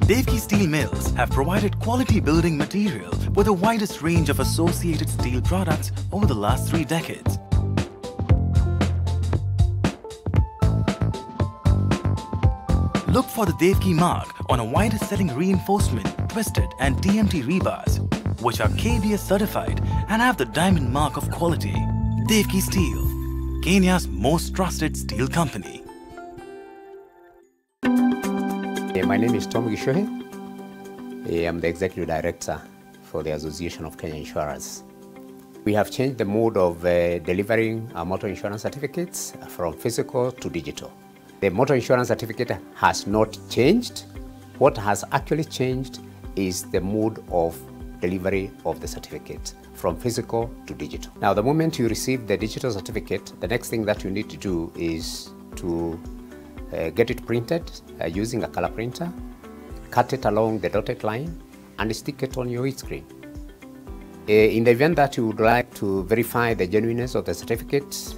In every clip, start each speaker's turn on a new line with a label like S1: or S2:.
S1: Devki Steel Mills have provided quality building material with the widest range of associated steel products over the last 3 decades. Look for the Devki mark on a widest selling reinforcement, twisted and TMT rebars, which are KBS certified and have the diamond mark of quality. Devki Steel, Kenya's most trusted steel company.
S2: My name is Tom Gishohe. I'm the Executive Director for the Association of Kenya Insurers. We have changed the mode of delivering our motor insurance certificates from physical to digital. The motor insurance certificate has not changed. What has actually changed is the mode of delivery of the certificate from physical to digital. Now, the moment you receive the digital certificate, the next thing that you need to do is to get it printed using a color printer, cut it along the dotted line, and stick it on your windscreen. In the event that you would like to verify the genuineness of the certificate,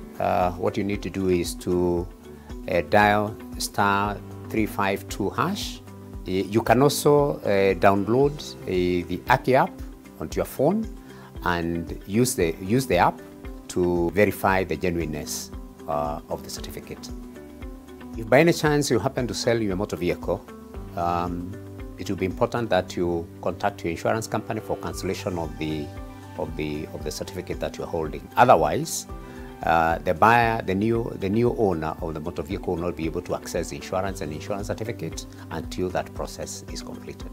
S2: what you need to do is to dial *352#. You can also download the Aki app onto your phone and use the app to verify the genuineness of the certificate. If by any chance you happen to sell your motor vehicle, it will be important that you contact your insurance company for cancellation of the certificate that you're holding. Otherwise, the buyer, the new owner of the motor vehicle will not be able to access insurance and insurance certificate until that process is completed.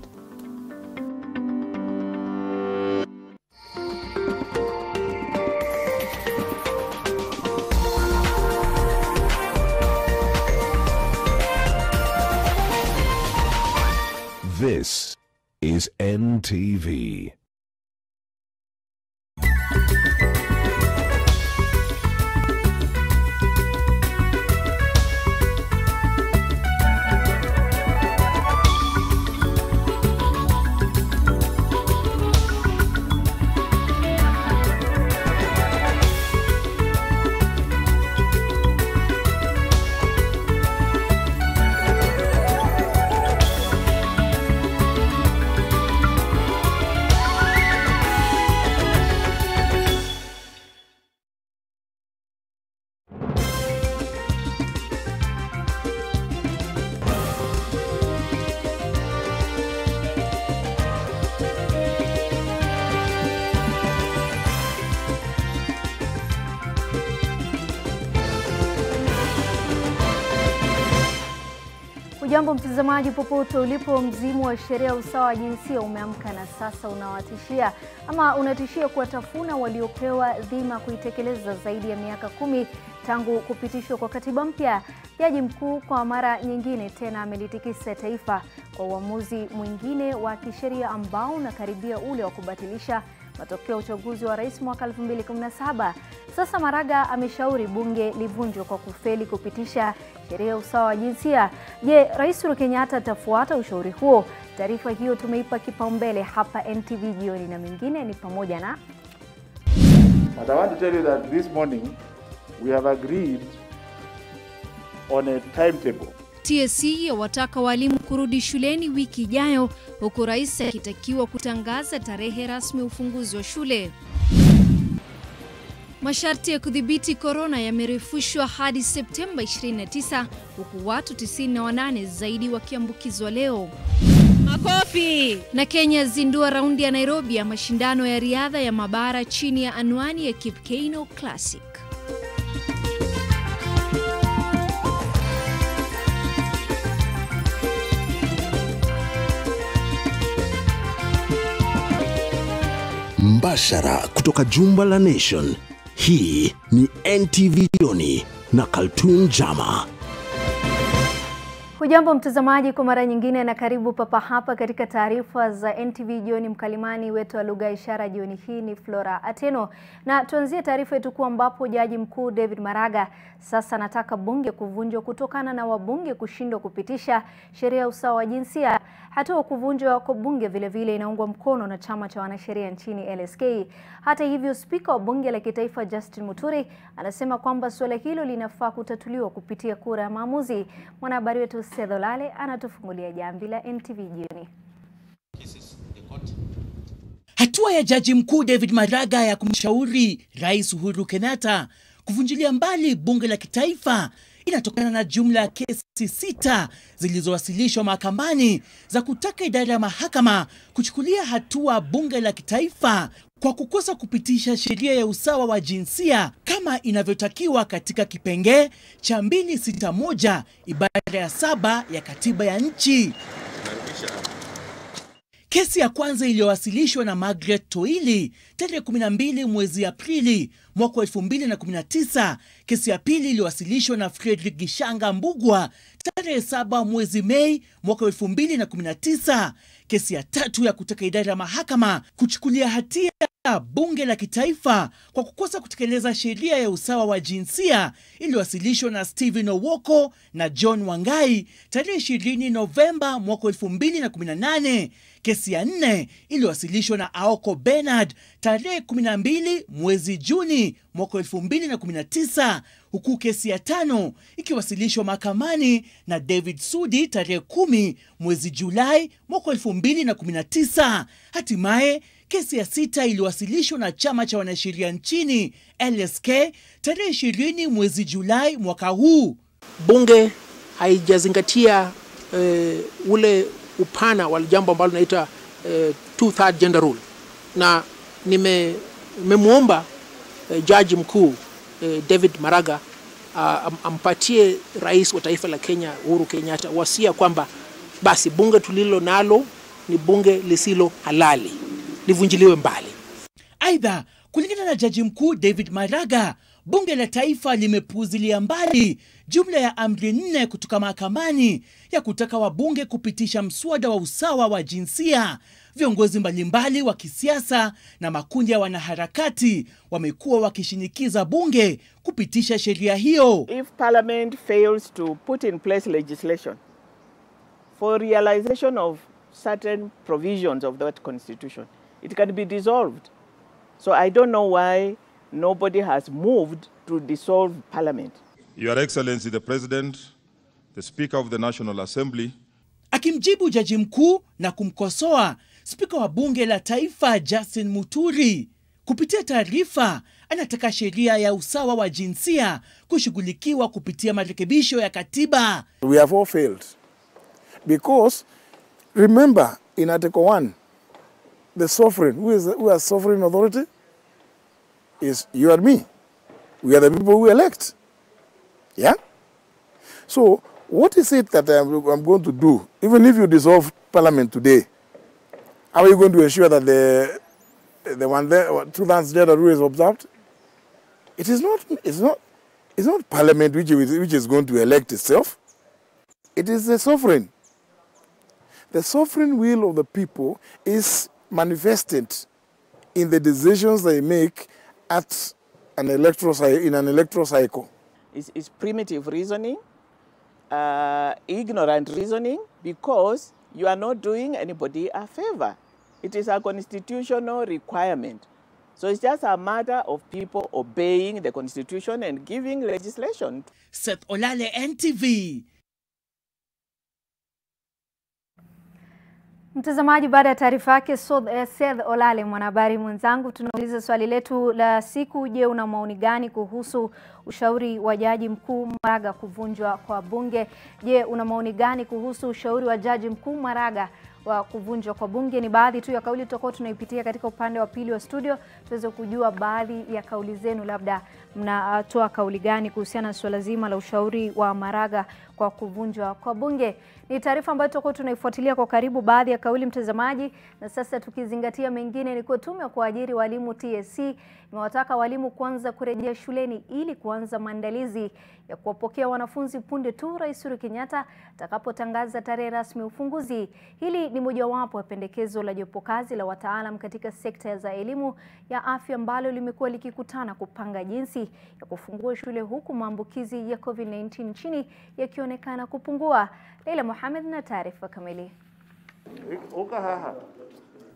S3: This is NTV.
S4: Jambo mtazamaji popote ulipo, mzimu wa sheria usawa wa jinsia umeamka na sasa unawatishia ama unatishia kuwatafuna waliopewa dhima kuitekeleza zaidi ya miaka 10 tangu kupitishwa kwa katiba mpya. Jaji mkuu kwa mara nyingine tena amelitikisa taifa kwa uamuzi mwingine wa kisheria ambao unakaribia ule wa kubatilisha matokeo ya uchaguzi wa rais mwaka 2017. Sasa Maraga ameshauri bunge livunjwe kwa kufeli kupitisha sheria usawa wa jinsia. Je, Rais Uhuru Kenyatta atafuata ushauri huo? Taarifa hiyo tumeipa kipaumbele hapa NTV Jioni, na mengine ni pamoja na
S5: But I want to tell you that this morning we have agreed on a timetable.
S6: TSC yawataka walimu kurudi shuleni wiki ijayo, huku rais akitakiwa kutangaza tarehe rasmi ufunguzi wa shule. Masharti ya kudhibiti corona yamerefushwa hadi Septemba 29, huku watu 98 zaidi wakiambukizwa leo. Makofi! Na Kenya zindua raundi ya Nairobi ya mashindano ya riadha ya mabara chini ya anwani ya Kipkeino Classic.
S3: Mbashara kutoka jumba la Nation. Hii ni NTV Jioni na Kaltun Jama.
S4: Hujambo mtazamaji kwa mara nyingine na karibu papa hapa katika taarifa za NTV Jioni. Mkalimani wetu wa lugha ishara jioni hii ni Flora Ateno, na tuanzie taarifa yetu kwa ambapo Jaji Mkuu David Maraga sasa anataka bunge kuvunjwa kutokana na wabunge kushindwa kupitisha sheria usawa wa jinsia. Hatua kuvunjwa kwa bunge vile vile inaungwa mkono na chama cha wanasheria nchini LSK. Hata hivyo, spika wa bunge la kitaifa Justin Muturi anasema kwamba suala hilo linafaa kutatuliwa kupitia kura ya maamuzi. Mwanahabari wetu Seth Olale anatufungulia jamvi la NTV Jioni.
S7: Hatua ya Jaji Mkuu David Maraga ya kumshauri Rais Uhuru Kenyatta kuvunjilia mbali bunge la kitaifa inatokana na jumla ya kesi 6 zilizowasilishwa mahakamani za kutaka idara ya mahakama kuchukulia hatua bunge la kitaifa kwa kukosa kupitisha sheria ya usawa wa jinsia kama inavyotakiwa katika kipengee cha 261 ibara ya 7 ya katiba ya nchi. Kesi ya kwanza iliyowasilishwa na Margaret Toili tarehe 12 mwezi Aprili mwaka 2019. Kesi ya pili iliyowasilishwa na Frederick Gishanga Mbugwa tarehe 7 mwezi Mei mwaka 2019. Kesi ya tatu ya kutaka idara ya mahakama kuchukulia hatia bunge la kitaifa kwa kukosa kutekeleza sheria ya usawa wa jinsia iliyowasilishwa na Stephen Owoko na John Wangai tarehe 20 Novemba mwaka 2018. Kesi ya 4 iliyowasilishwa na Aoko Bernard tarehe 12 mwezi Juni mwaka 2019, huku kesi ya 5 ikiwasilishwa mahakamani na David Sudi tarehe 10 mwezi Julai mwaka 2019. Hatimaye kesi ya 6 iliwasilishwa na chama cha wanasheria nchini LSK tarehe 20 mwezi Julai mwaka huu.
S8: Bunge haijazingatia ule upana wa jambo ambalo linaitwa 2/3 gender rule, na nimemuomba Jaji Mkuu David Maraga ampatie rais wa taifa la Kenya Uhuru Kenyatta wasia kwamba basi bunge tulilo nalo ni bunge lisilo halali, livunjiliwe mbali.
S7: Aidha, kulingana na Jaji Mkuu David Maraga, bunge la taifa limepuuzilia mbali jumla ya amri 4 kutoka mahakamani ya kutaka wabunge kupitisha mswada wa usawa wa jinsia. Viongozi mbalimbali wa kisiasa na makundi ya wanaharakati wamekuwa wakishinikiza bunge kupitisha sheria hiyo.
S9: If Parliament fails to put in place legislation for realization of certain provisions of that constitution, it can be dissolved. So I don't know why nobody has moved to dissolve Parliament.
S10: Your Excellency the President, the Speaker of the National Assembly.
S7: Akimjibu Jaji Mkuu na kumkosoa Spika wa bunge la taifa Justin Muturi, kupitia taarifa anataka sheria ya usawa wa jinsia kushughulikiwa kupitia marekebisho ya katiba.
S5: We have all failed because remember in Article 1 the sovereign who has sovereign authority is you and me. We are the people who elect. Yeah? So what is it that I'm going to do even if you dissolve Parliament today? How are you going to ensure that the one there 2/3 gender rule is observed? It's not Parliament which is going to elect itself. It is the sovereign. The sovereign will of the people is manifested in the decisions they make at an electoral cycle.
S9: It's primitive reasoning, ignorant reasoning, because you are not doing anybody a favor. It is a constitutional requirement. So it's just a matter of people obeying the constitution and giving legislation.
S7: Seth Olale, NTV.
S4: Mtazamaji, baada ya taarifa yake Seth Olale, mwanahabari mwenzangu, tunauliza swali letu la siku. Je, una maoni gani kuhusu ushauri wa Jaji Mkuu Maraga kuvunjwa kwa bunge? Je, una maoni gani kuhusu ushauri wa Jaji Mkuu Maraga wa kuvunjwa kwa bunge? Ni baadhi tu ya kauli tutakuwa tunaipitia katika upande wa pili wa studio, tuweze kujua baadhi ya kauli zenu, labda mnatoa kauli gani kuhusiana na swala zima la ushauri wa Maraga kwa kuvunjwa kwa bunge. Ni taarifa ambayo tutakuwa tunaifuatilia kwa karibu, baadhi ya kauli mtazamaji. Na sasa tukizingatia mengine, ni kwa tume ya kuajiri walimu TSC imewataka walimu kuanza kurejea shuleni ili kuanza maandalizi ya kuwapokea wanafunzi punde tu Rais Uhuru Kenyatta atakapotangaza tarehe rasmi ufunguzi. Hili ni mojawapo ya pendekezo la jopo kazi la wataalam katika sekta za elimu ya afya ambalo limekuwa likikutana kupanga jinsi ya kufungua shule huku maambukizi ya COVID-19 nchini yakionekana kupungua. Leila Mohamed na taarifa kamili.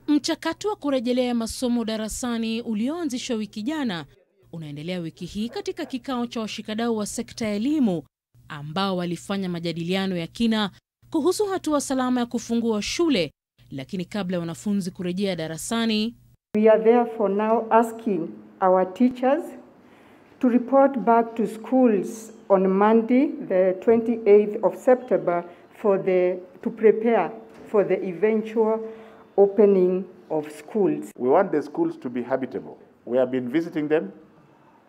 S11: Mchakato wa kurejelea masomo darasani ulioanzishwa wiki jana unaendelea wiki hii katika kikao cha washikadau wa sekta ya elimu ambao walifanya majadiliano ya kina kuhusu hatua salama ya kufungua shule, lakini kabla ya wanafunzi kurejea darasani,
S12: we are therefore now asking our teachers to report back to schools on Monday, the 28th of September, to prepare for the eventual opening of schools.
S13: We want the schools to be habitable. We have been visiting them.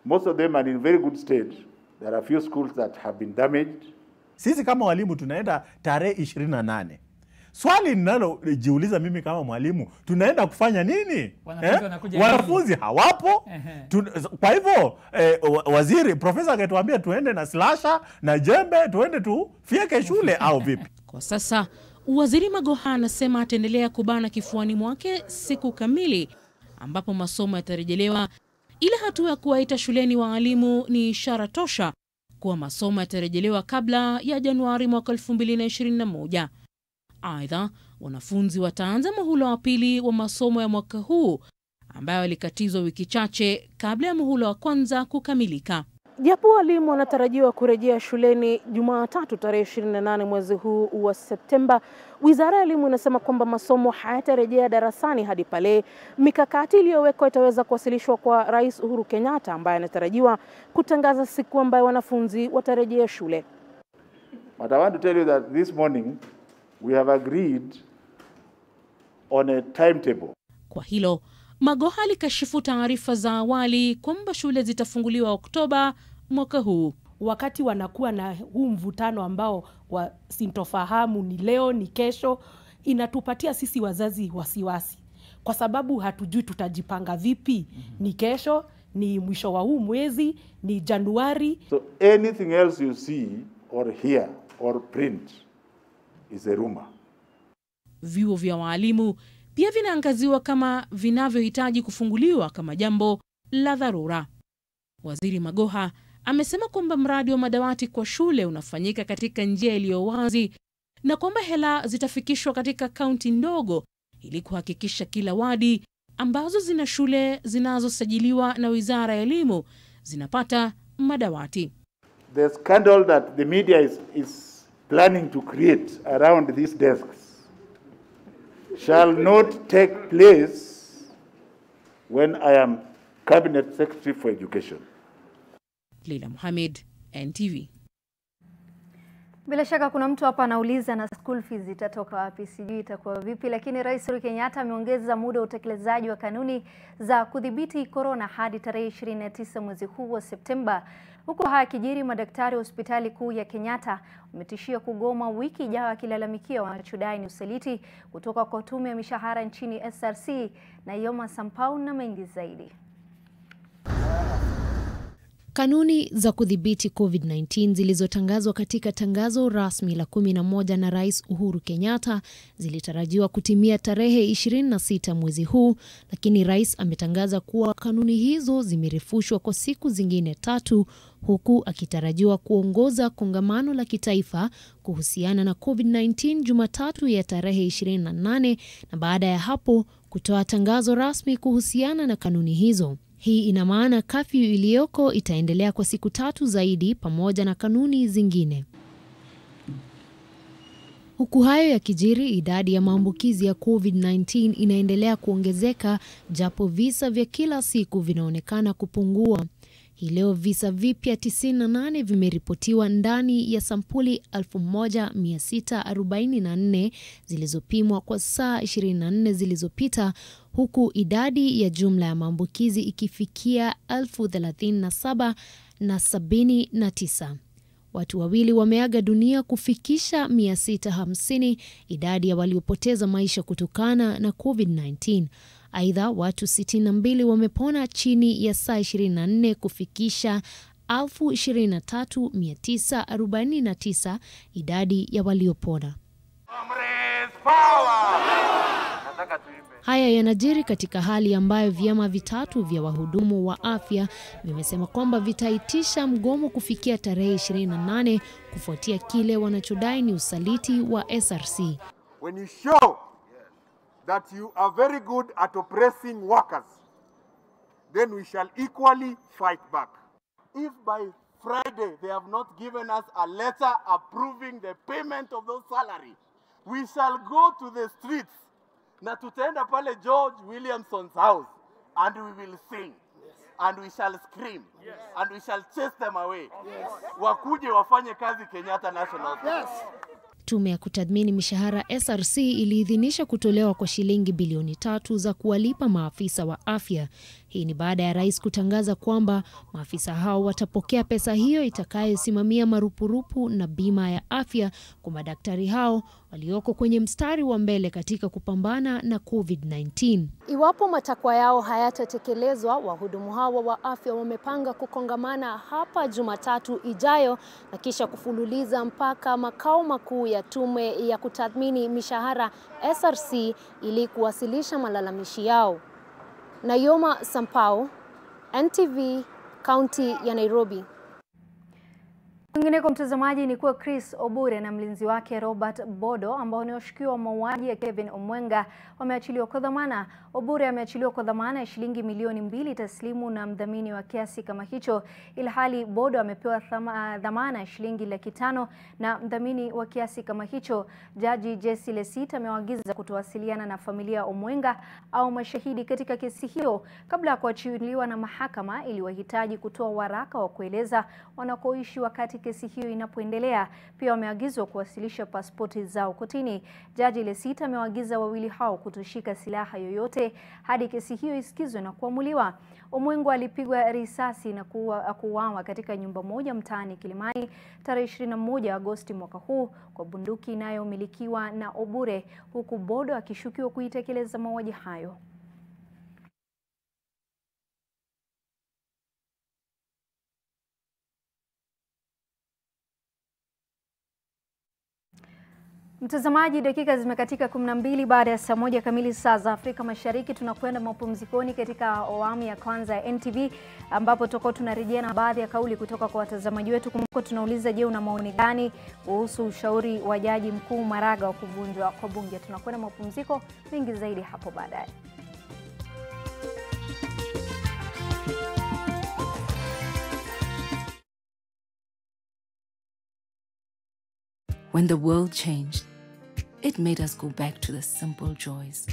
S13: Most of them are in very good state. There are a few schools that have been damaged.
S14: Sisi kama walimu tunaenda tarehe 28. Swali ninalojiuliza mimi kama mwalimu, tunaenda kufanya nini? Wanafunzi hawapo. Kwa hivyo waziri profesa angetuambia tuende na slasha na jembe tuende tufieke shule au vipi?
S11: Kwa sasa Waziri Magoha anasema ataendelea kubana kifuani mwake siku kamili ambapo masomo yatarejelewa, ila hatua ya kuwaita shuleni walimu ni ishara tosha kuwa masomo yatarejelewa kabla ya Januari mwaka 2021. Aidha, wanafunzi wataanza muhula wa pili wa masomo ya mwaka huu ambayo yalikatizwa wiki chache kabla ya muhula wa kwanza kukamilika. Japo walimu wanatarajiwa kurejea shuleni Jumatatu tarehe 28 mwezi huu wa Septemba, Wizara ya Elimu inasema kwamba masomo hayatarejea darasani hadi pale mikakati iliyowekwa itaweza kuwasilishwa kwa Rais Uhuru Kenyatta ambaye anatarajiwa kutangaza siku ambayo wanafunzi watarejea shule.
S13: But I want to tell you that this morning we have agreed on a timetable.
S11: Kwa hilo, Magoha alikashifu taarifa za awali kwamba shule zitafunguliwa Oktoba mwaka huu.
S15: Wakati wanakuwa na huu mvutano ambao sintofahamu ni leo ni kesho, inatupatia sisi wazazi wasiwasi. Kwa sababu hatujui tutajipanga vipi, ni kesho, ni mwisho wa huu mwezi, ni Januari.
S13: So anything else you see or hear or print is a rumor.
S11: Vyuo vya walimu pia vinaangaziwa kama vinavyohitaji kufunguliwa kama jambo la dharura. Waziri Magoha amesema kwamba mradi wa madawati kwa shule unafanyika katika njia iliyo wazi na kwamba hela zitafikishwa katika kaunti ndogo ili kuhakikisha kila wadi ambazo zina shule zinazosajiliwa na Wizara ya Elimu zinapata madawati.
S13: The scandal that the media is planning to create around these desks shall not take place when I am Cabinet Secretary for Education.
S11: Leila Mohamed, NTV.
S4: Bila shaka kuna mtu hapa anauliza na school fees itatoka wapi, sijui itakuwa vipi, lakini Rais Uhuru Kenyatta ameongeza muda wa utekelezaji wa kanuni za kudhibiti corona hadi tarehe 29 mwezi huu wa Septemba. Huko hakijiri, madaktari wa hospitali kuu ya Kenyatta wametishia kugoma wiki ijayo akilalamikia wanachodai ni usaliti kutoka kwa tume ya mishahara nchini SRC. na Jama Sampau na mengi zaidi.
S6: Kanuni za kudhibiti COVID-19 zilizotangazwa katika tangazo rasmi la 11 na Rais Uhuru Kenyatta zilitarajiwa kutimia tarehe 26 mwezi huu, lakini Rais ametangaza kuwa kanuni hizo zimerefushwa kwa siku zingine 3, huku akitarajiwa kuongoza kongamano la kitaifa kuhusiana na COVID-19 Jumatatu ya tarehe 28 na baada ya hapo kutoa tangazo rasmi kuhusiana na kanuni hizo. Hii ina maana kafyu iliyoko itaendelea kwa siku 3 zaidi pamoja na kanuni zingine. Huku hayo yakijiri, idadi ya maambukizi ya COVID-19 inaendelea kuongezeka japo visa vya kila siku vinaonekana kupungua. Hii leo visa vipya 98 vimeripotiwa ndani ya sampuli 1644 zilizopimwa kwa saa 24 zilizopita, huku idadi ya jumla ya maambukizi ikifikia 37,079. Watu wawili wameaga dunia kufikisha 650 idadi ya waliopoteza maisha kutokana na COVID-19. Aidha, watu 62 wamepona chini ya saa 24 kufikisha 23,949 idadi ya waliopona. Haya yanajiri katika hali ambayo vyama vitatu vya wahudumu wa afya vimesema kwamba vitaitisha mgomo kufikia tarehe 28 kufuatia kile wanachodai ni usaliti wa SRC.
S16: When you show that you are very good at oppressing workers, then we shall equally fight back. If by Friday, they have not given us a letter approving the payment of those salaries. We shall go to the streets. Na tutaenda pale George Williamson's house and we will sing. And we shall scream. And we shall chase them away. Wakuje wafanye kazi Kenyatta National.
S6: Tume ya kutathmini mishahara SRC iliidhinisha kutolewa kwa shilingi bilioni 3 za kuwalipa maafisa wa afya. Hii ni baada ya rais kutangaza kwamba maafisa hao watapokea pesa hiyo itakayosimamia marupurupu na bima ya afya kwa madaktari hao walioko kwenye mstari wa mbele katika kupambana na COVID-19. Iwapo matakwa yao hayatatekelezwa, wahudumu hao wa afya wamepanga kukongamana hapa Jumatatu ijayo na kisha kufululiza mpaka makao makuu ya tume ya kutathmini mishahara SRC ili kuwasilisha malalamishi yao. Nayoma Sampao, NTV, kaunti ya Nairobi. Kwingineko mtazamaji, ni kuwa Chris Obure na mlinzi wake Robert Bodo ambao ni washukiwa wa mauaji ya Kevin Omwenga wameachiliwa kwa dhamana. Obure ameachiliwa kwa dhamana ya shilingi milioni 2 taslimu na mdhamini wa kiasi kama hicho, ilhali Bodo amepewa dhamana ya shilingi 500,000 na mdhamini wa kiasi kama hicho. Jaji Jesse Lesit amewaagiza kutowasiliana na familia Omwenga au mashahidi katika kesi hiyo kabla ya kuachiliwa na mahakama, ili wahitaji kutoa waraka wa kueleza wanakoishi wakati kesi hiyo inapoendelea. Pia wameagizwa kuwasilisha pasipoti zao kotini. Jaji Lesit amewaagiza wawili hao kutoshika silaha yoyote hadi kesi hiyo isikizwe na kuamuliwa. Omwenga alipigwa risasi na kuuawa katika nyumba moja mtaani Kilimani tarehe 21 Agosti mwaka huu kwa bunduki inayomilikiwa na Obure, huku Bodo akishukiwa kuitekeleza mauaji hayo. Mtazamaji, dakika zimekatika 12 baada ya saa 1 kamili saa za Afrika Mashariki. Tunakwenda mapumzikoni katika awamu ya kwanza ya NTV, ambapo tutakuwa tunarejea na baadhi ya kauli kutoka kwa watazamaji wetu. Kumbuka tunauliza, je, una maoni gani kuhusu ushauri wa Jaji Mkuu Maraga wa kuvunjwa kwa bunge? Tunakwenda mapumziko, mengi zaidi hapo baadaye.
S17: When the world changed, it made us go back to the simple joys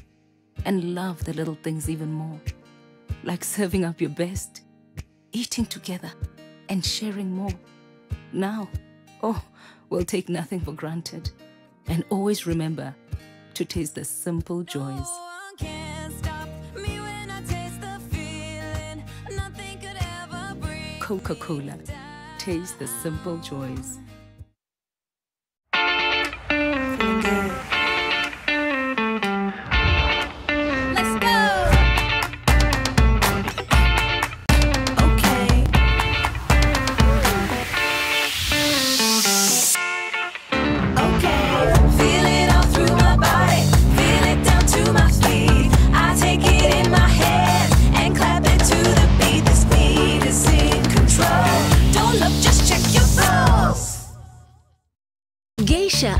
S17: and love the little things even more, like serving up your best, eating together, and sharing more. Now, we'll take nothing for granted and always remember to taste the simple joys. Coca-Cola, taste the simple joys.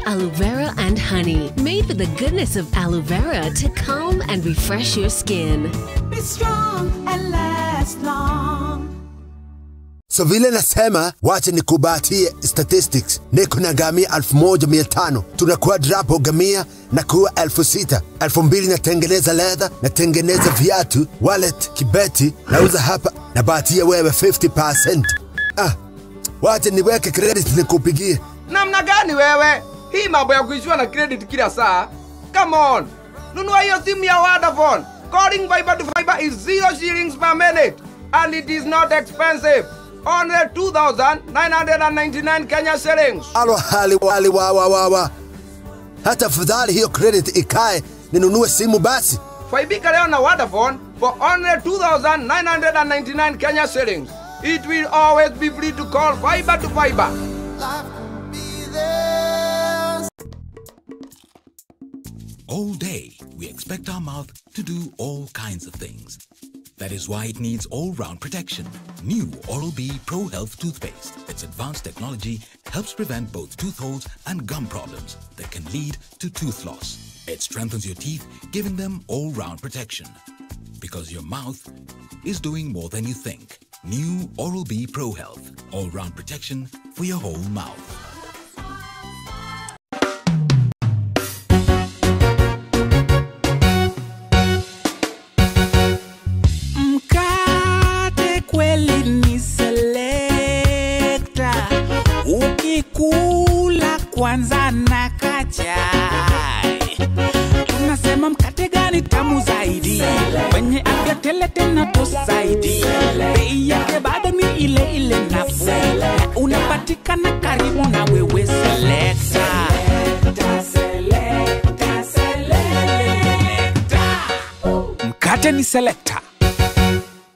S18: Aloe vera and honey, made with the goodness of aloe vera to calm and refresh your skin.
S19: Be strong and last long.
S20: So vile nasema, wacha nikubatie statistics. Niko na gamia 1,500. Tunakuwa drapo gamia na kuwa 6,000. 2,000 natengeneza leather, natengeneza viatu, wallet, kibeti, nauza hapa. Nabatia wewe 50%. Wacha niweke credit nikupigie.
S21: Namna gani wewe? Hii mambo ya kuishiwa na credit kila saa. Come on. Nunua hiyo simu ya Vodafone. Calling fiber to fiber is 0 shillings per minute. And it is not expensive. Only 2,999 Kenya shillings.
S20: Alo hali wa. Hata fadhali hiyo credit ikae ninunue simu basi.
S21: Faibika leo na Vodafone for only 2,999 Kenya shillings. It will always be free to call fiber to fiber.
S22: All day, we expect our mouth to do all kinds of things. That is why it needs all-round protection. New Oral-B Pro Health toothpaste. Its advanced technology helps prevent both tooth holes and gum problems that can lead to tooth loss. It strengthens your teeth, giving them all-round protection. Because your mouth is doing more than you think. New Oral-B Pro Health. All-round protection for your whole mouth.
S1: Mkate kweli ni selecta. Ukikula kwanza na kachai. Tunasema mkate gani tamu zaidi, wenye afya tele tena tosaidi. Bei yake bado ni ile ile nafuu, na unapatikana karibu na wewe. Selecta. Mkate ni Selecta.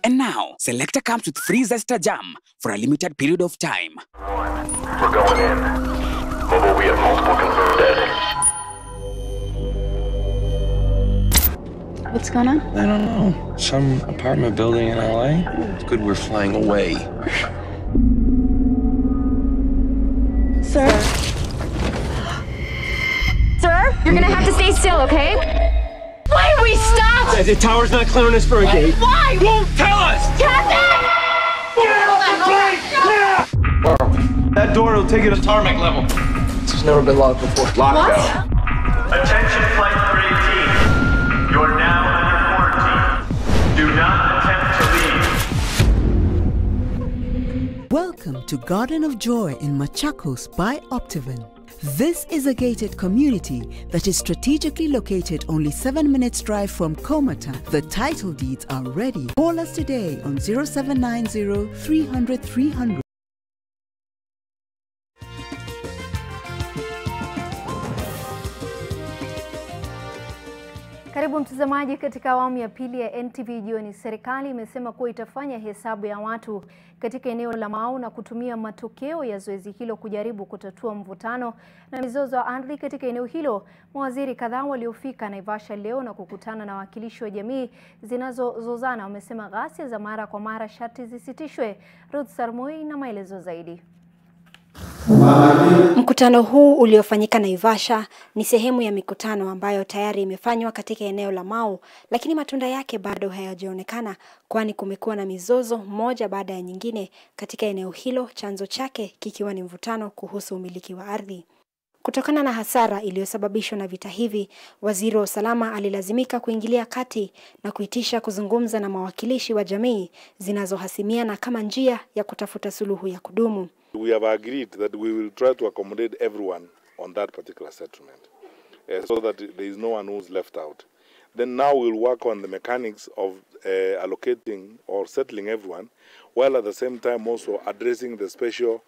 S1: And now, Selecta comes with free Zesta jam for a limited period of time.
S2: We're going in. Mobile, we have multiple confirmed dead.
S23: What's going on?
S24: I don't know. Some apartment building in LA. It's good we're flying away.
S23: Sir? Sir, you're gonna have to stay still, okay? Why are we stopped?
S25: The tower's not clearing us for a gate.
S23: Why?
S25: Won't tell us!
S23: Captain!
S25: Get off the plane! Now! That door will take you to tarmac level. This has never been locked before.
S2: Lockdown. Attention Flight 318. You're now under quarantine. Do not attempt to leave.
S26: Welcome to Garden of Joy in Machakos by Optivan. This is a gated community that is strategically located only 7 minutes drive from Komata. The title deeds are ready. Call us today on 0790 300 300.
S4: Karibu mtazamaji katika awamu ya pili ya NTV Jioni. Serikali imesema kuwa itafanya hesabu ya watu katika eneo la Mau na kutumia matokeo ya zoezi hilo kujaribu kutatua mvutano na mizozo ya ardhi katika eneo hilo. Mawaziri kadhaa waliofika Naivasha leo na kukutana na wakilishi wa jamii zinazozozana wamesema ghasia za mara kwa mara sharti zisitishwe. Ruth Sarmoi na maelezo zaidi.
S27: Mkutano huu uliofanyika Naivasha ni sehemu ya mikutano ambayo tayari imefanywa katika eneo la Mau, lakini matunda yake bado hayajaonekana, kwani kumekuwa na mizozo moja baada ya nyingine katika eneo hilo, chanzo chake kikiwa ni mvutano kuhusu umiliki wa ardhi. Kutokana na hasara iliyosababishwa na vita hivi, waziri wa usalama alilazimika kuingilia kati na kuitisha kuzungumza na mawakilishi wa jamii zinazohasimiana kama njia ya kutafuta suluhu ya kudumu.
S28: We have agreed that we will try to accommodate everyone on that particular settlement, so that there is no one who's left out. Then now we'll work on the mechanics of allocating or settling everyone, while at the same time also addressing the special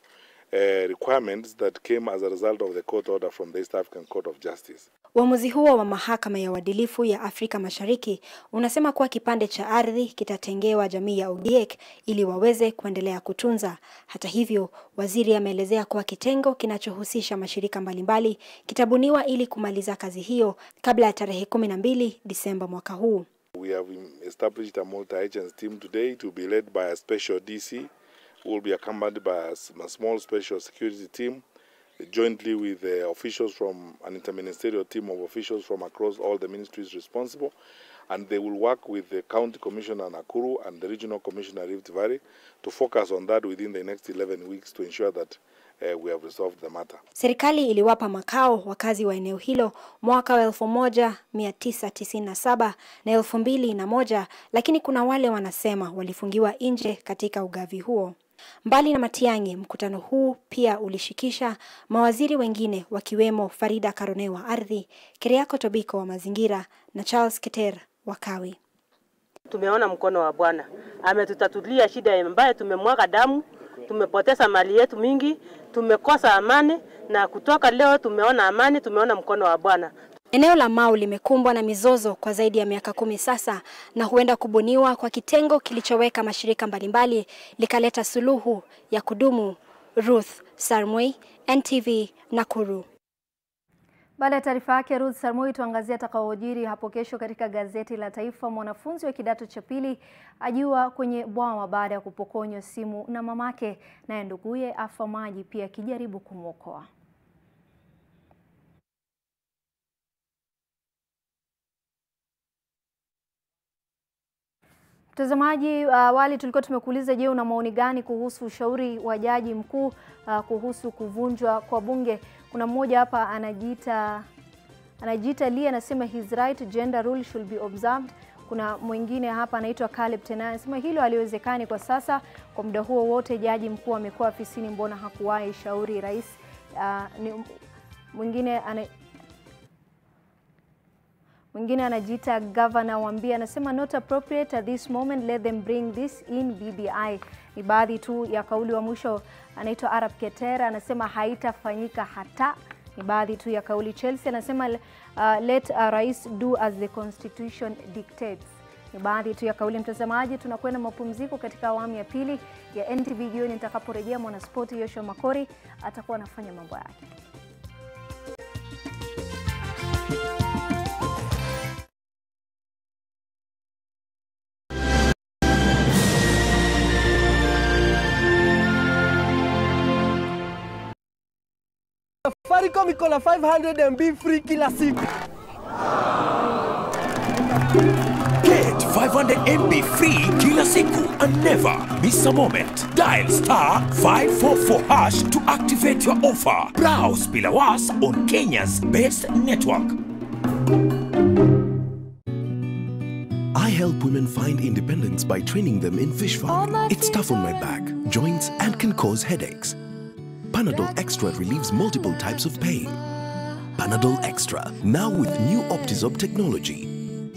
S28: requirements that came as a result of the court order from the East African Court of Justice.
S27: Uamuzi huo wa mahakama ya uadilifu ya Afrika Mashariki unasema kuwa kipande cha ardhi kitatengewa jamii ya Odiek ili waweze kuendelea kutunza. Hata hivyo, waziri ameelezea kuwa kitengo kinachohusisha mashirika mbalimbali kitabuniwa ili kumaliza kazi hiyo kabla ya tarehe 12 Disemba mwaka huu.
S28: We have established a multi-agency team today to be led by a special DC who will be accompanied by a small special security team, jointly with officials from an interministerial team of officials from across all the ministries responsible, and they will work with the County Commissioner Nakuru and the Regional Commissioner Rift Valley to focus on that within the next 11 weeks to ensure that we have resolved the matter.
S27: Serikali iliwapa makao wakazi wa eneo hilo mwaka wa 1997 na 2001, lakini kuna wale wanasema walifungiwa nje katika ugavi huo. Mbali na Matiang'i, mkutano huu pia ulishikisha mawaziri wengine wakiwemo Farida Karone wa ardhi, Keriako Tobiko wa mazingira na Charles Keter wa kawi.
S29: Tumeona mkono wa Bwana. Ametutatulia shida ambayo tumemwaga damu, tumepoteza mali yetu mingi, tumekosa amani, na kutoka leo tumeona amani, tumeona mkono wa Bwana.
S27: Eneo la Mau limekumbwa na mizozo kwa zaidi ya miaka 10 sasa, na huenda kubuniwa kwa kitengo kilichoweka mashirika mbalimbali likaleta suluhu ya kudumu. Ruth Sarmoi, NTV, Nakuru.
S4: Baada ya taarifa yake Ruth Sarmoi, tuangazia atakaojiri hapo kesho katika gazeti la Taifa. Mwanafunzi wa kidato cha pili ajua kwenye bwawa baada ya kupokonywa simu na mamake, na nduguye afa maji pia akijaribu kumwokoa. Mtazamaji, awali tulikuwa tumekuuliza, je, una maoni gani kuhusu ushauri wa jaji mkuu kuhusu kuvunjwa kwa bunge? Kuna mmoja hapa anajiita Lee, anasema his right gender rule should be observed. Kuna mwingine hapa anaitwa Caleb Tena, anasema hilo haliwezekani kwa sasa. Kwa muda huo wote jaji mkuu amekuwa afisini, mbona hakuwahi shauri rais? Mwingine anajiita Governor Wambia, anasema not appropriate at this moment, let them bring this in BBI. Ni baadhi tu ya kauli. Wa mwisho anaitwa Arab Ketera, anasema haitafanyika hata. Ni baadhi tu ya kauli. Chelsea anasema let rais do as the constitution dictates. Ni baadhi tu ya kauli. Mtazamaji, tunakwenda mapumziko katika awamu ya pili ya NTV Jioni. Nitakaporejea, mwanaspoti Yoshua Makori atakuwa anafanya mambo yake.
S3: Safaricom iko na 500 MB free kila siku.
S5: Get 500 MB free kila siku and never miss a moment. Dial *544# to activate your offer. Browse bila was on Kenya's best network.
S7: I help women find independence by training them in fish farming. It's tough on my back, joints, and can cause headaches. Panadol Extra relieves multiple types of pain. Panadol Extra, now with new Optizorb technology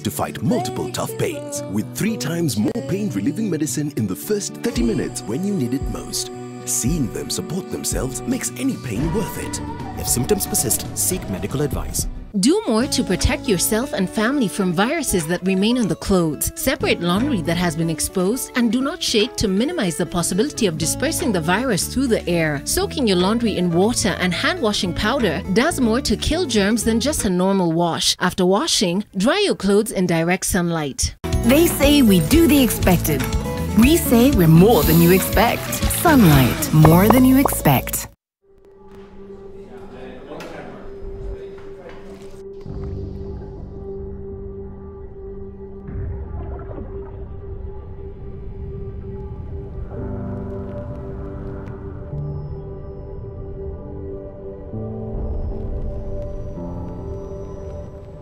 S7: to fight multiple tough pains with 3 times more pain-relieving medicine in the first 30 minutes when you need it most. Seeing them support themselves makes any pain worth it. If symptoms persist, seek medical advice.
S18: Do more to protect yourself and family from viruses that remain on the clothes. Separate laundry that has been exposed and do not shake to minimize the possibility of dispersing the virus through the air. Soaking your laundry in water and hand washing powder does more to kill germs than just a normal wash. After washing, dry your clothes in direct sunlight.
S8: They say we do the expected. We say we're more than you expect. Sunlight, more than you expect.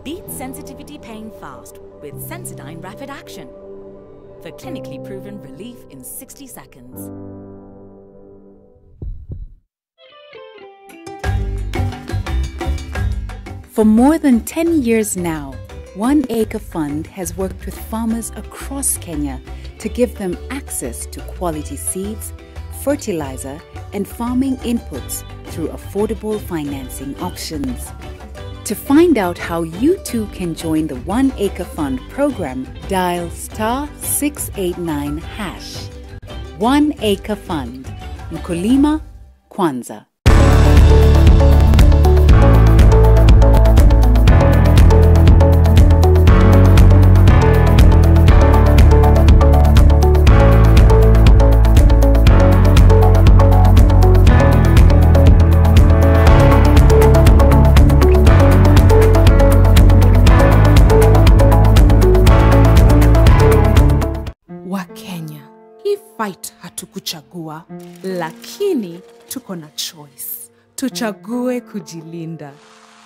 S9: Beat sensitivity pain fast with Sensodyne Rapid Action for clinically proven relief in 60 seconds.
S10: For more than 10 years now, One Acre Fund has worked with farmers across Kenya to give them access to quality seeds, fertilizer, and farming inputs through affordable financing options. To find out how you too can join the 1 Acre Fund program, dial *689#. 1 Acre Fund. Mkulima Kwanza.
S12: Fight hatukuchagua, lakini tuko na choice. Tuchague kujilinda.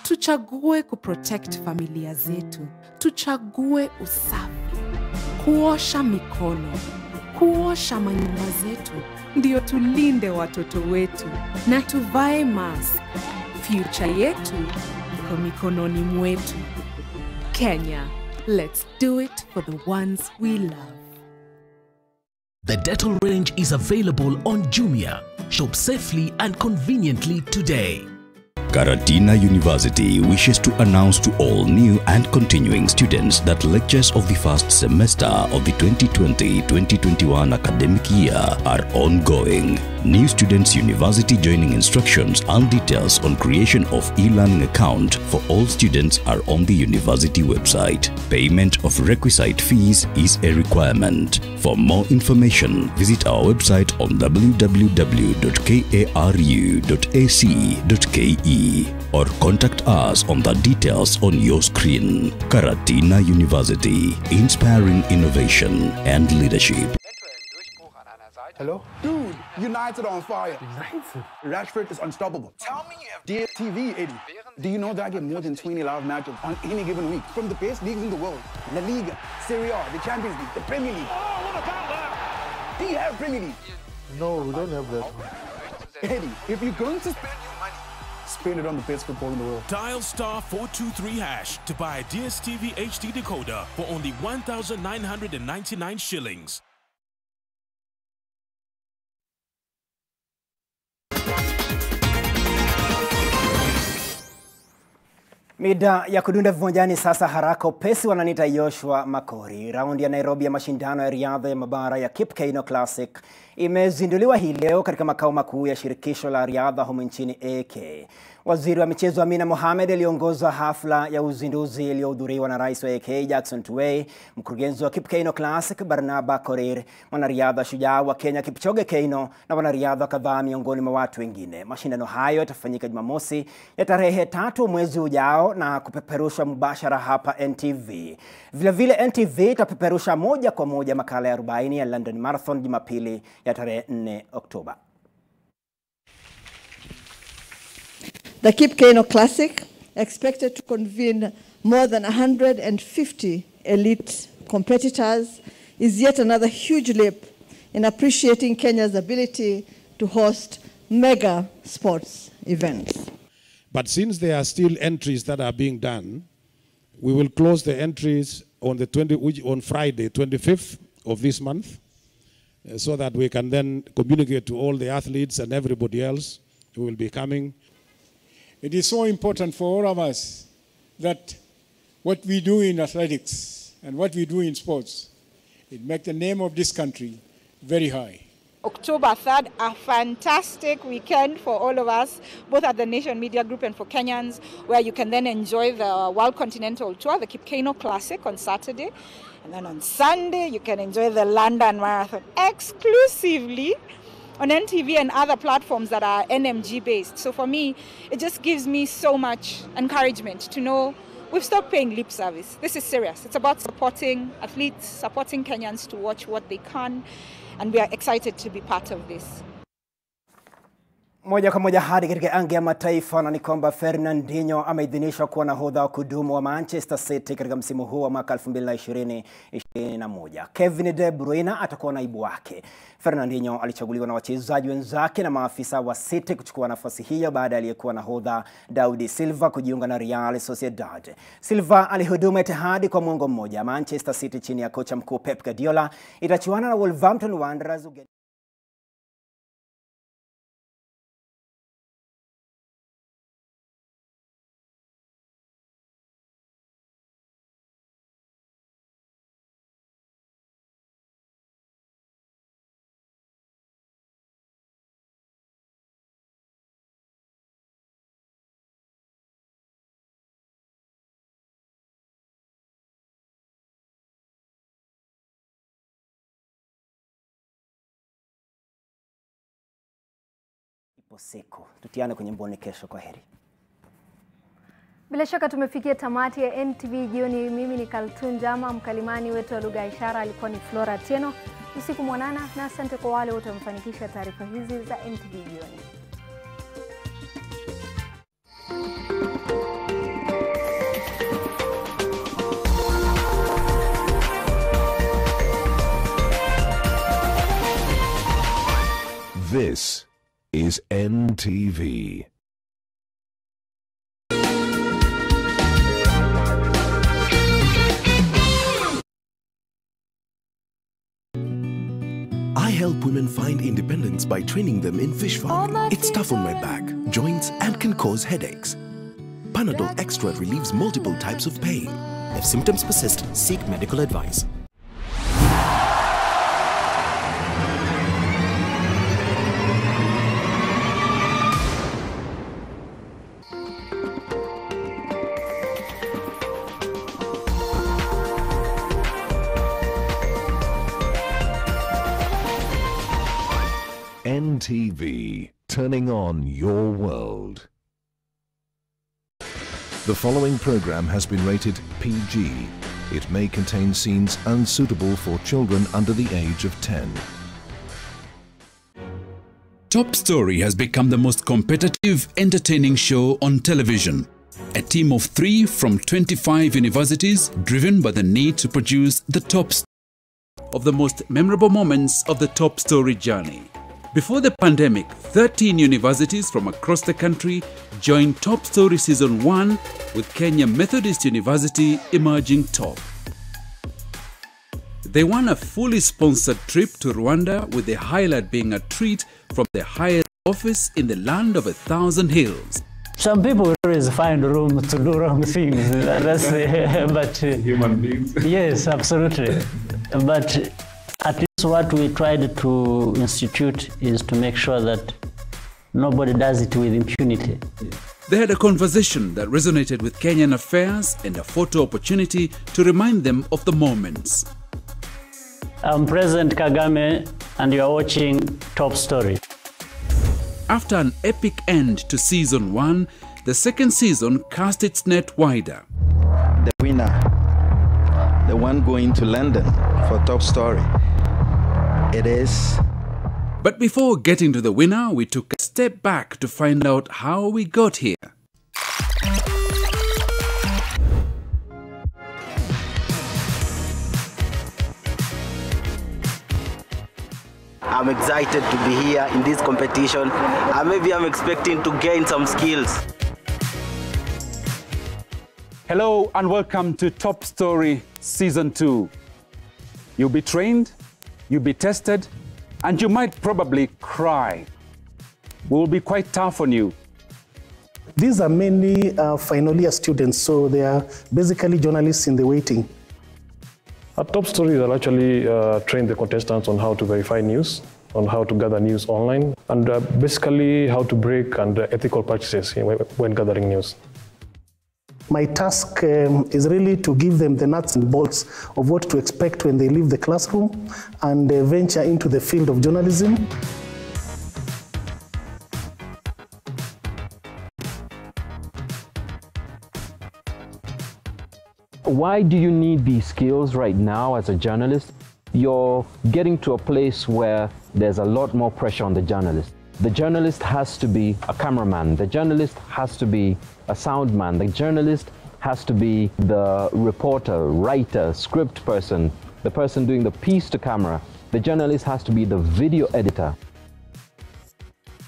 S12: Tuchague kuprotect familia zetu. Tuchague usafi. Kuosha mikono. Kuosha manyumba zetu. Ndio tulinde watoto wetu. Na tuvae mask. Future yetu iko mikononi mwetu. Kenya, let's do it for the ones we love.
S14: The Dettol range is available on Jumia. Shop safely and conveniently today.
S15: Karatina University wishes to announce to all new and continuing students that lectures of the first semester of the 2020-2021 academic year are ongoing. New Students University joining instructions and details on creation of e-learning account for all students are on the university website. Payment of requisite fees is a requirement. For more information, visit our website on www.karu.ac.ke. or contact us on the details on your screen. Karatina University, inspiring innovation and leadership.
S6: Hello? Dude, United on fire. United? Rashford is unstoppable. Tell me you have NTV, Eddie. Do you know that I get more than 20 live matches on any given week from the best leagues in the world? La Liga, Serie A, the Champions League, the Premier League. Oh, what about that? Do you have Premier League? No, we don't have that. Eddie, if you're going to spend your money, spend it on the best football in the world.
S5: Dial *423# to buy a DSTV HD decoder for only 1,999 shillings.
S11: Mida ya kudunda viwanjani sasa haraka upesi wananita Joshua Makori. Raundi ya Nairobi ya mashindano ya riadha ya mabara ya Kipkeino Classic imezinduliwa hii leo katika makao makuu ya shirikisho la riadha humu nchini AK. Waziri wa michezo Amina Mohamed aliongoza hafla ya uzinduzi iliyohudhuriwa na Rais wa AK Jackson Tuwei, mkurugenzi wa Kipkeino Classic Barnaba Korir, mwanariadha shujaa wa Kenya Kipchoge Keino na wanariadha kadhaa miongoni mwa watu wengine. Mashindano hayo yatafanyika Jumamosi ya tarehe 3 mwezi ujao na kupeperushwa mubashara hapa NTV. Vile NTV itapeperusha moja kwa moja makala ya 40 ya London Marathon Jumapili ya tarehe 4 Oktoba.
S13: The Kipkeino Classic, expected to convene more than 150 elite competitors, is yet another huge leap in appreciating Kenya's ability to host mega sports events.
S16: But since there are still entries that are being done, we will close the entries on on Friday, 25th of this month, so that we can then communicate to all the athletes and everybody else who will be coming.
S17: It is so important for all of us that what we do in athletics and what we do in sports, it makes the name of this country very high.
S19: October 3rd, a fantastic weekend for all of us, both at the Nation Media Group and for Kenyans, where you can then enjoy the World Continental Tour, the Kipkeino Classic on Saturday. And then on Sunday, you can enjoy the London Marathon exclusively on NTV and other platforms that are NMG based. So for me, it just gives me so much encouragement to know we've stopped paying lip service. This is serious. It's about supporting athletes, supporting Kenyans to watch what they can, and we are excited to be part of this.
S11: Moja kwa moja hadi katika anga ya mataifa na ni kwamba Fernandinho ameidhinishwa kuwa nahodha wa kudumu wa Manchester City katika msimu huu wa mwaka 2020-2021. Kevin De Bruyne atakuwa naibu wake. Fernandinho alichaguliwa na wachezaji wenzake na maafisa wa City kuchukua nafasi hiyo baada ya aliyekuwa nahodha Daudi Silva kujiunga na Real Sociedad. Silva alihudumu Etihad kwa mwongo mmoja. Manchester City chini ya kocha mkuu Pep Guardiola itachuana na Wolverhampton Wanderers. Siku. Tutiane kwenye mboni kesho, kwa heri.
S4: Bila shaka tumefikia tamati ya NTV jioni. Mimi ni Kaltun Jama, mkalimani wetu wa lugha ya ishara alikuwa ni Flora Tieno. Usiku mwanana na asante kwa wale wote wamefanikisha taarifa hizi za NTV jioni.
S7: This is NTV. I help women find independence by training them in fish farming. It's tough on my back, joints, and can cause headaches. Panadol Extra relieves multiple types of pain.
S20: If symptoms persist, seek medical advice.
S7: NTV, turning on your world.
S1: The following program has been rated PG. It may contain scenes unsuitable for children under the age of 10.
S2: Top Story has become the most competitive, entertaining show on television. A team of 3 from 25 universities, driven by the need to produce the top of the most memorable moments of the Top Story journey. Before the pandemic, 13 universities from across the country joined Top Story Season 1, with Kenya Methodist University emerging top. They won a fully sponsored trip to Rwanda, with the highlight being a treat from the highest office in the land of 1,000 hills.
S21: Some people always find room to do wrong things. But human beings. Yes, absolutely. But at least what we tried to institute is to make sure that nobody does it with impunity.
S2: They had a conversation that resonated with Kenyan affairs and a photo opportunity to remind them of the moments.
S21: I'm President Kagame, and you're watching Top Story.
S2: After an epic end to Season 1, the second season cast its net wider.
S22: The winner, the one going to London for Top Story, it is...
S2: But before getting to the winner, we took a step back to find out how we got here.
S22: I'm excited to be here in this competition, and maybe I'm expecting to gain some skills.
S23: Hello and welcome to Top Story Season 2. You'll be trained, you'll be tested, and you might probably cry. We'll be quite tough on you.
S24: These are mainly final year students, so they are basically journalists in the waiting.
S25: At Top Story, they'll actually train the contestants on how to verify news, on how to gather news online, and basically how to break and ethical practices when gathering news.
S24: My task is really to give them the nuts and bolts of what to expect when they leave the classroom and venture into the field of journalism.
S26: Why do you need these skills right now as a journalist? You're getting to a place where there's a lot more pressure on the journalist. The journalist has to be a cameraman. The journalist has to be a sound man. The journalist has to be the reporter, writer, script person, the person doing the piece to camera. The journalist has to be the video editor.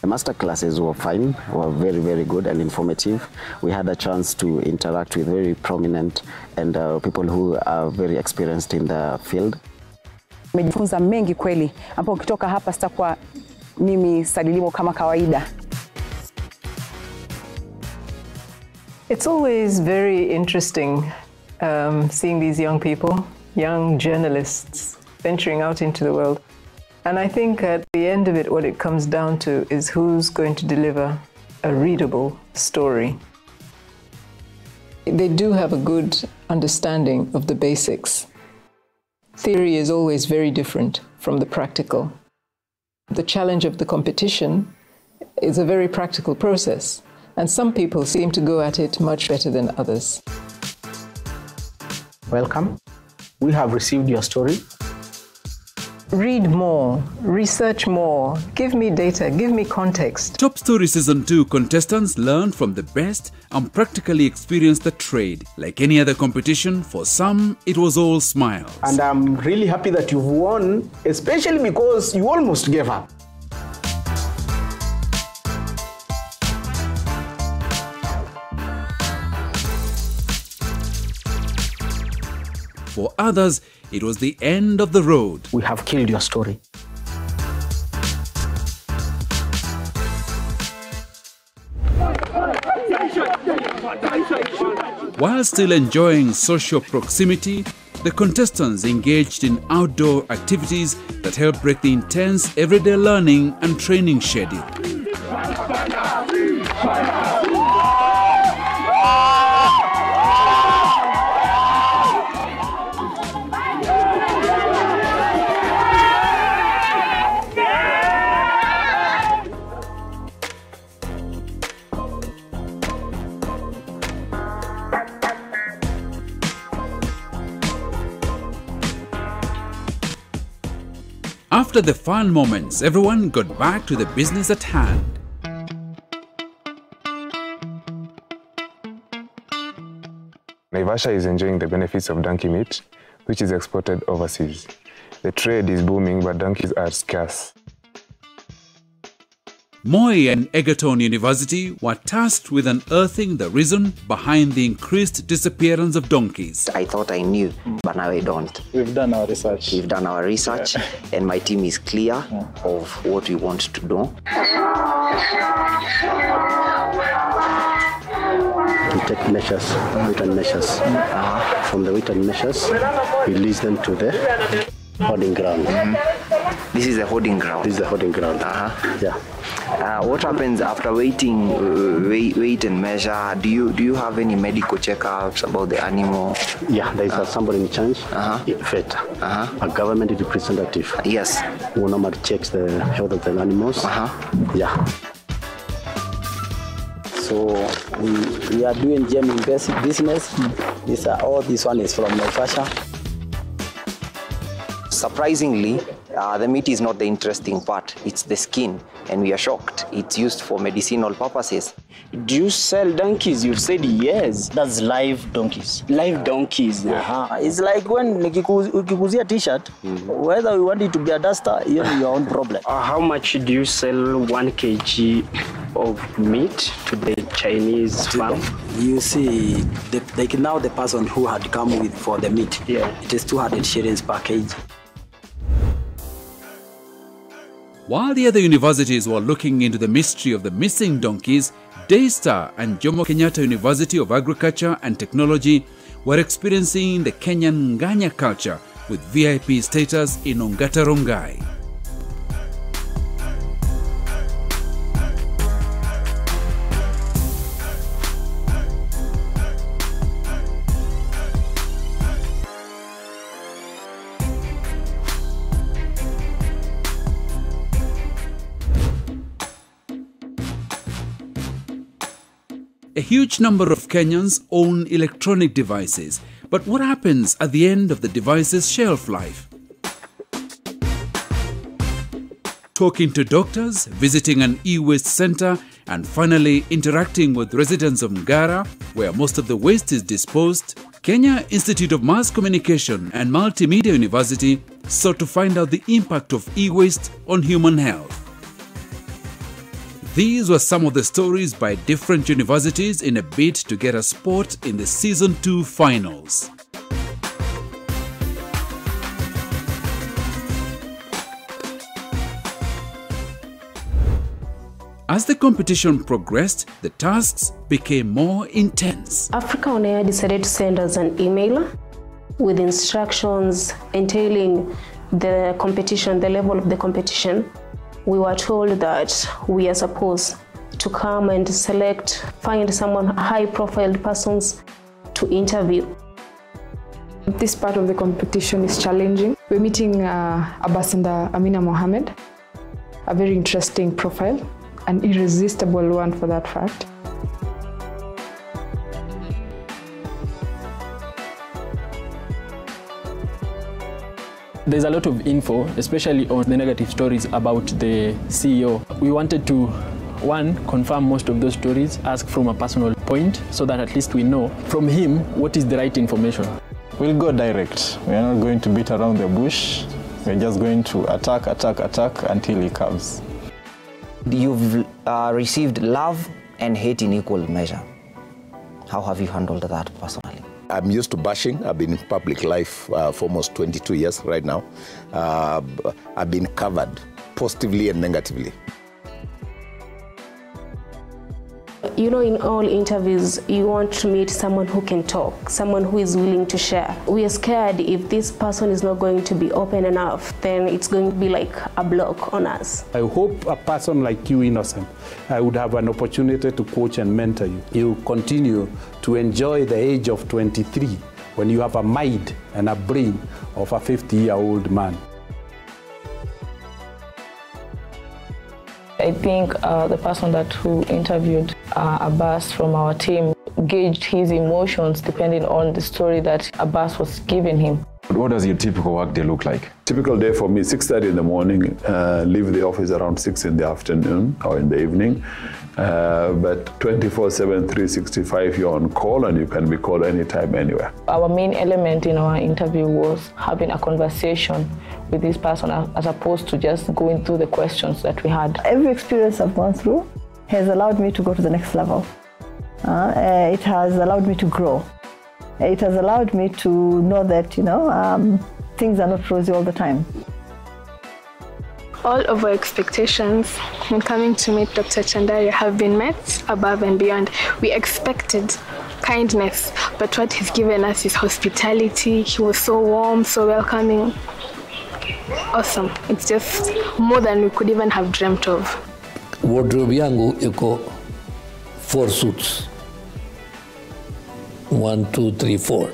S22: The master classes were fine, were very, very good and informative. We had a chance to interact with very prominent and people who are very experienced in the field.
S28: Nimejifunza mengi kweli, hapo ukitoka hapa sitakuwa mimi salilimo kama kawaida.
S30: It's always very interesting seeing these young people, young journalists venturing out into the world. And I think at the end of it, what it comes down to is who's going to deliver a readable story. They do have a good understanding of the basics. Theory is always very different from the practical. The challenge of the competition is a very practical process, and some people seem to go at it much better than others.
S24: Welcome. We have received your story.
S30: Read more, research more, give me data, give me context.
S2: Top Story Season 2 contestants learned from the best and practically experienced the trade. Like any other competition, for some, it was all smiles.
S24: And I'm really happy that you've won, especially because you almost gave up.
S2: For others, it was the end of the road.
S24: We have killed your story.
S2: While still enjoying social proximity, the contestants engaged in outdoor activities that help break the intense everyday learning and training schedule. After the fun moments, everyone got back to the business at hand.
S3: Naivasha is enjoying the benefits of donkey meat, which is exported overseas. The trade is booming, but donkeys are scarce.
S2: Moi and Egerton University were tasked with unearthing the reason behind the increased disappearance of donkeys.
S8: I thought I knew, but now I don't.
S9: We've done our research.
S8: We've done our research, and my team is clear of what we want to do.
S10: We take measures, written measures. From the written measures, we release them to the holding ground.
S8: This is the holding ground?
S10: This is the holding ground. Yeah.
S8: What happens after waiting, wait and measure? Do you have any medical checkups about the animal?
S10: Yeah, there is somebody in charge, vet, a government representative.
S8: Yes.
S10: Who normally checks the health of the animals. Yeah.
S9: So we are doing gem business. All this one is from Naivasha.
S8: Surprisingly, the meat is not the interesting part. It's the skin, and we are shocked. It's used for medicinal purposes.
S9: Do you sell donkeys? You said yes. That's live donkeys. Live donkeys. It's like when ukikuzia t-shirt, whether you want it to be a duster, you have your own problem.
S12: How much do you sell 1 kg of meat to the Chinese farm?
S9: You see, now the person who had come with for the meat, it is 200 shillings per kg.
S2: While the other universities were looking into the mystery of the missing donkeys, Daystar and Jomo Kenyatta University of Agriculture and Technology were experiencing the Kenyan Nganya culture with VIP status in Ongata Rongai. A huge number of Kenyans own electronic devices, but what happens at the end of the device's shelf life? Talking to doctors, visiting an e-waste center, and finally interacting with residents of Ngara, where most of the waste is disposed, Kenya Institute of Mass Communication and Multimedia University sought to find out the impact of e-waste on human health. These were some of the stories by different universities in a bid to get a spot in the Season 2 finals. As the competition progressed, the tasks became more intense.
S14: Africa On Air decided to send us an email with instructions entailing the competition, the level of the competition. We were told that we are supposed to come and find someone, high-profile persons to interview.
S15: This part of the competition is challenging. We're meeting Ambassador Amina Mohammed, a very interesting profile, an irresistible one for that fact.
S18: There's a lot of info, especially on the negative stories about the CEO. We wanted to, one, confirm most of those stories, ask from a personal point, so that at least we know from him what is the right information.
S9: We'll go direct. We're not going to beat around the bush. We're just going to attack until he comes.
S8: You've received love and hate in equal measure. How have you handled that personally?
S27: I'm used to bashing. I've been in public life for almost 22 years right now. I've been covered positively and negatively.
S14: You know, in all interviews, you want to meet someone who can talk, someone who is willing to share. We are scared if this person is not going to be open enough, then it's going to be like a block on us.
S29: I hope a person like you, Innocent, I would have an opportunity to coach and mentor you. You continue to enjoy the age of 23 when you have a mind and a brain of a 50-year-old man.
S31: I think the person who interviewed Abbas from our team gauged his emotions depending on the story that Abbas was giving him.
S1: What does your typical work day look like?
S29: Typical day for me, 6:30 in the morning, leave the office around 6 in the afternoon or in the evening. But 24/7, 365, you're on call and you can be called anytime, anywhere.
S31: Our main element in our interview was having a conversation with this person as opposed to just going through the questions that we had.
S4: Every experience I've gone through has allowed me to go to the next level. It has allowed me to grow. It has allowed me to know that, things are not rosy all the time.
S5: All of our expectations in coming to meet Dr. Chandari have been met above and beyond. We expected kindness, but what he's given us is hospitality. He was so warm, so welcoming. Awesome. It's just more than we could even have dreamt of.
S6: Wardrobe yangu iko 4 suits. 1, 2, 3, 4.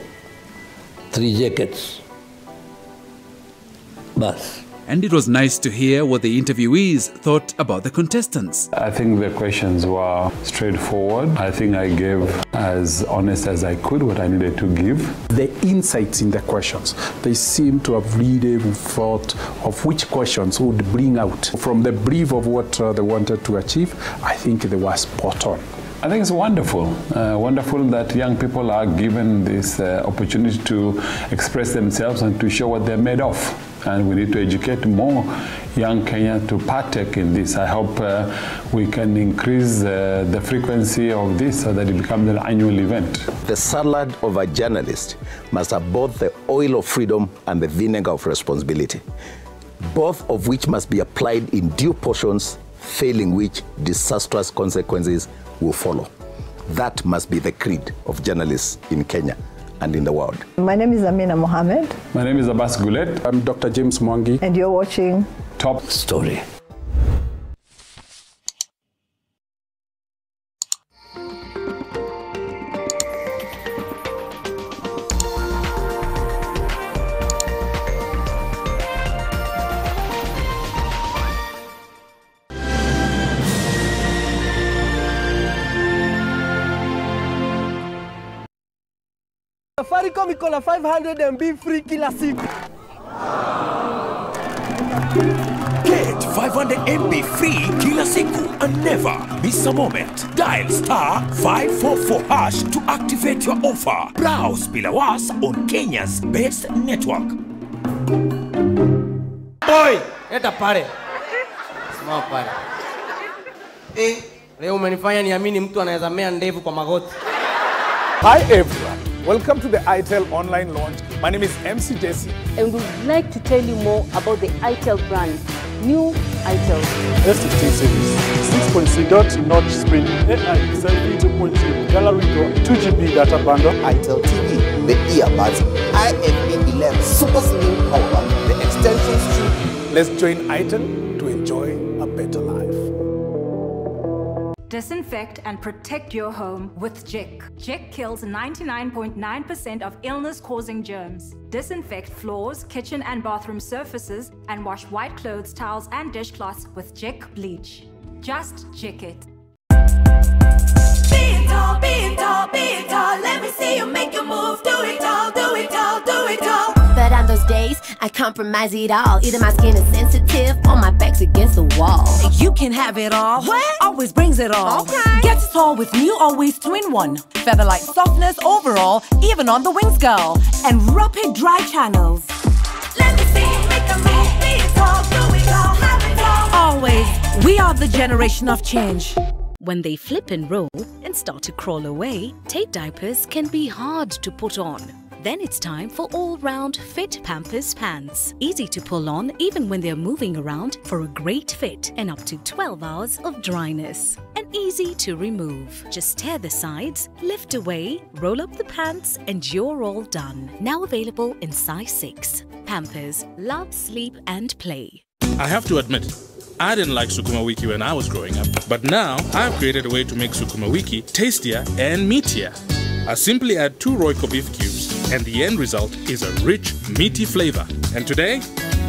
S6: 3 jackets. Bas.
S2: And it was nice to hear what the interviewees thought about the contestants.
S29: I think the questions were straightforward. I think I gave as honest as I could what I needed to give. The insights in the questions, they seem to have really thought of which questions would bring out. From the brief of what they wanted to achieve, I think they were spot on.
S27: I think it's wonderful. Wonderful that young people are given this opportunity to express themselves and to show what they're made of. And we need to educate more young Kenyans to partake in this. I hope we can increase the frequency of this so that it becomes an annual event. The salad of a journalist must have both the oil of freedom and the vinegar of responsibility, both of which must be applied in due portions, failing which disastrous consequences will follow. That must be the creed of journalists in Kenya and in the world.
S4: My name is Amina Mohammed.
S29: My name is Abbas Gulet. I'm Dr. James Mwangi.
S4: And you're watching
S6: Top Story.
S7: Safaricom iko na 500 MB free kila siku.
S11: Get 500 MB free kila siku and never miss a moment. Dial *544# to activate your offer. Browse Pilawas on Kenya's best network.
S7: Boy, eta pare. Simama pare. Leo umenifanya niamini mtu anaweza mea ndevu kwa magoti.
S13: Hi everyone. Welcome to the ITEL online launch. My name is MC Jesse.
S16: And we would like to tell you more about the ITEL brand. New ITEL.
S13: S16 series, 6.3 dot notch screen, AI selfie 2.0, gallery door, 2GB data bundle.
S17: ITEL TV, the earbuds, IFE 11 super slim power bank, the extension strip.
S13: Let's join ITEL to enjoy a better life.
S19: Disinfect and protect your home with Jick. Jick kills 99.9% of illness-causing germs. Disinfect floors, kitchen and bathroom surfaces, and wash white clothes, towels, and dishcloths with Jick bleach. Just Jick it.
S20: Be it all, be it all, be it all. Let me see you make a move. Do it all, do it all, do it all.
S32: But on those days, I compromise it all. Either my skin is sensitive or my back's against the wall.
S33: You can have it all. What? Always brings it all.
S32: Okay.
S33: Get it all with new Always 2-in-1. Featherlight softness overall, even on the wings, girl. And rapid dry channels.
S20: Let me see you make a move. Be it all, do it all, have it all.
S33: Always. We are the generation of change.
S34: When they flip and roll and start to crawl away, tape diapers can be hard to put on. Then it's time for all-round fit Pampers pants. Easy to pull on even when they're moving around for a great fit and up to 12 hours of dryness. And easy to remove. Just tear the sides, lift away, roll up the pants, and you're all done. Now available in size 6. Pampers. Love, sleep, and play.
S35: I have to admit, I didn't like Sukuma Wiki when I was growing up. But now, I've created a way to make Sukuma Wiki tastier and meatier. I simply add 2 Royco beef cubes, and the end result is a rich, meaty flavor. And today,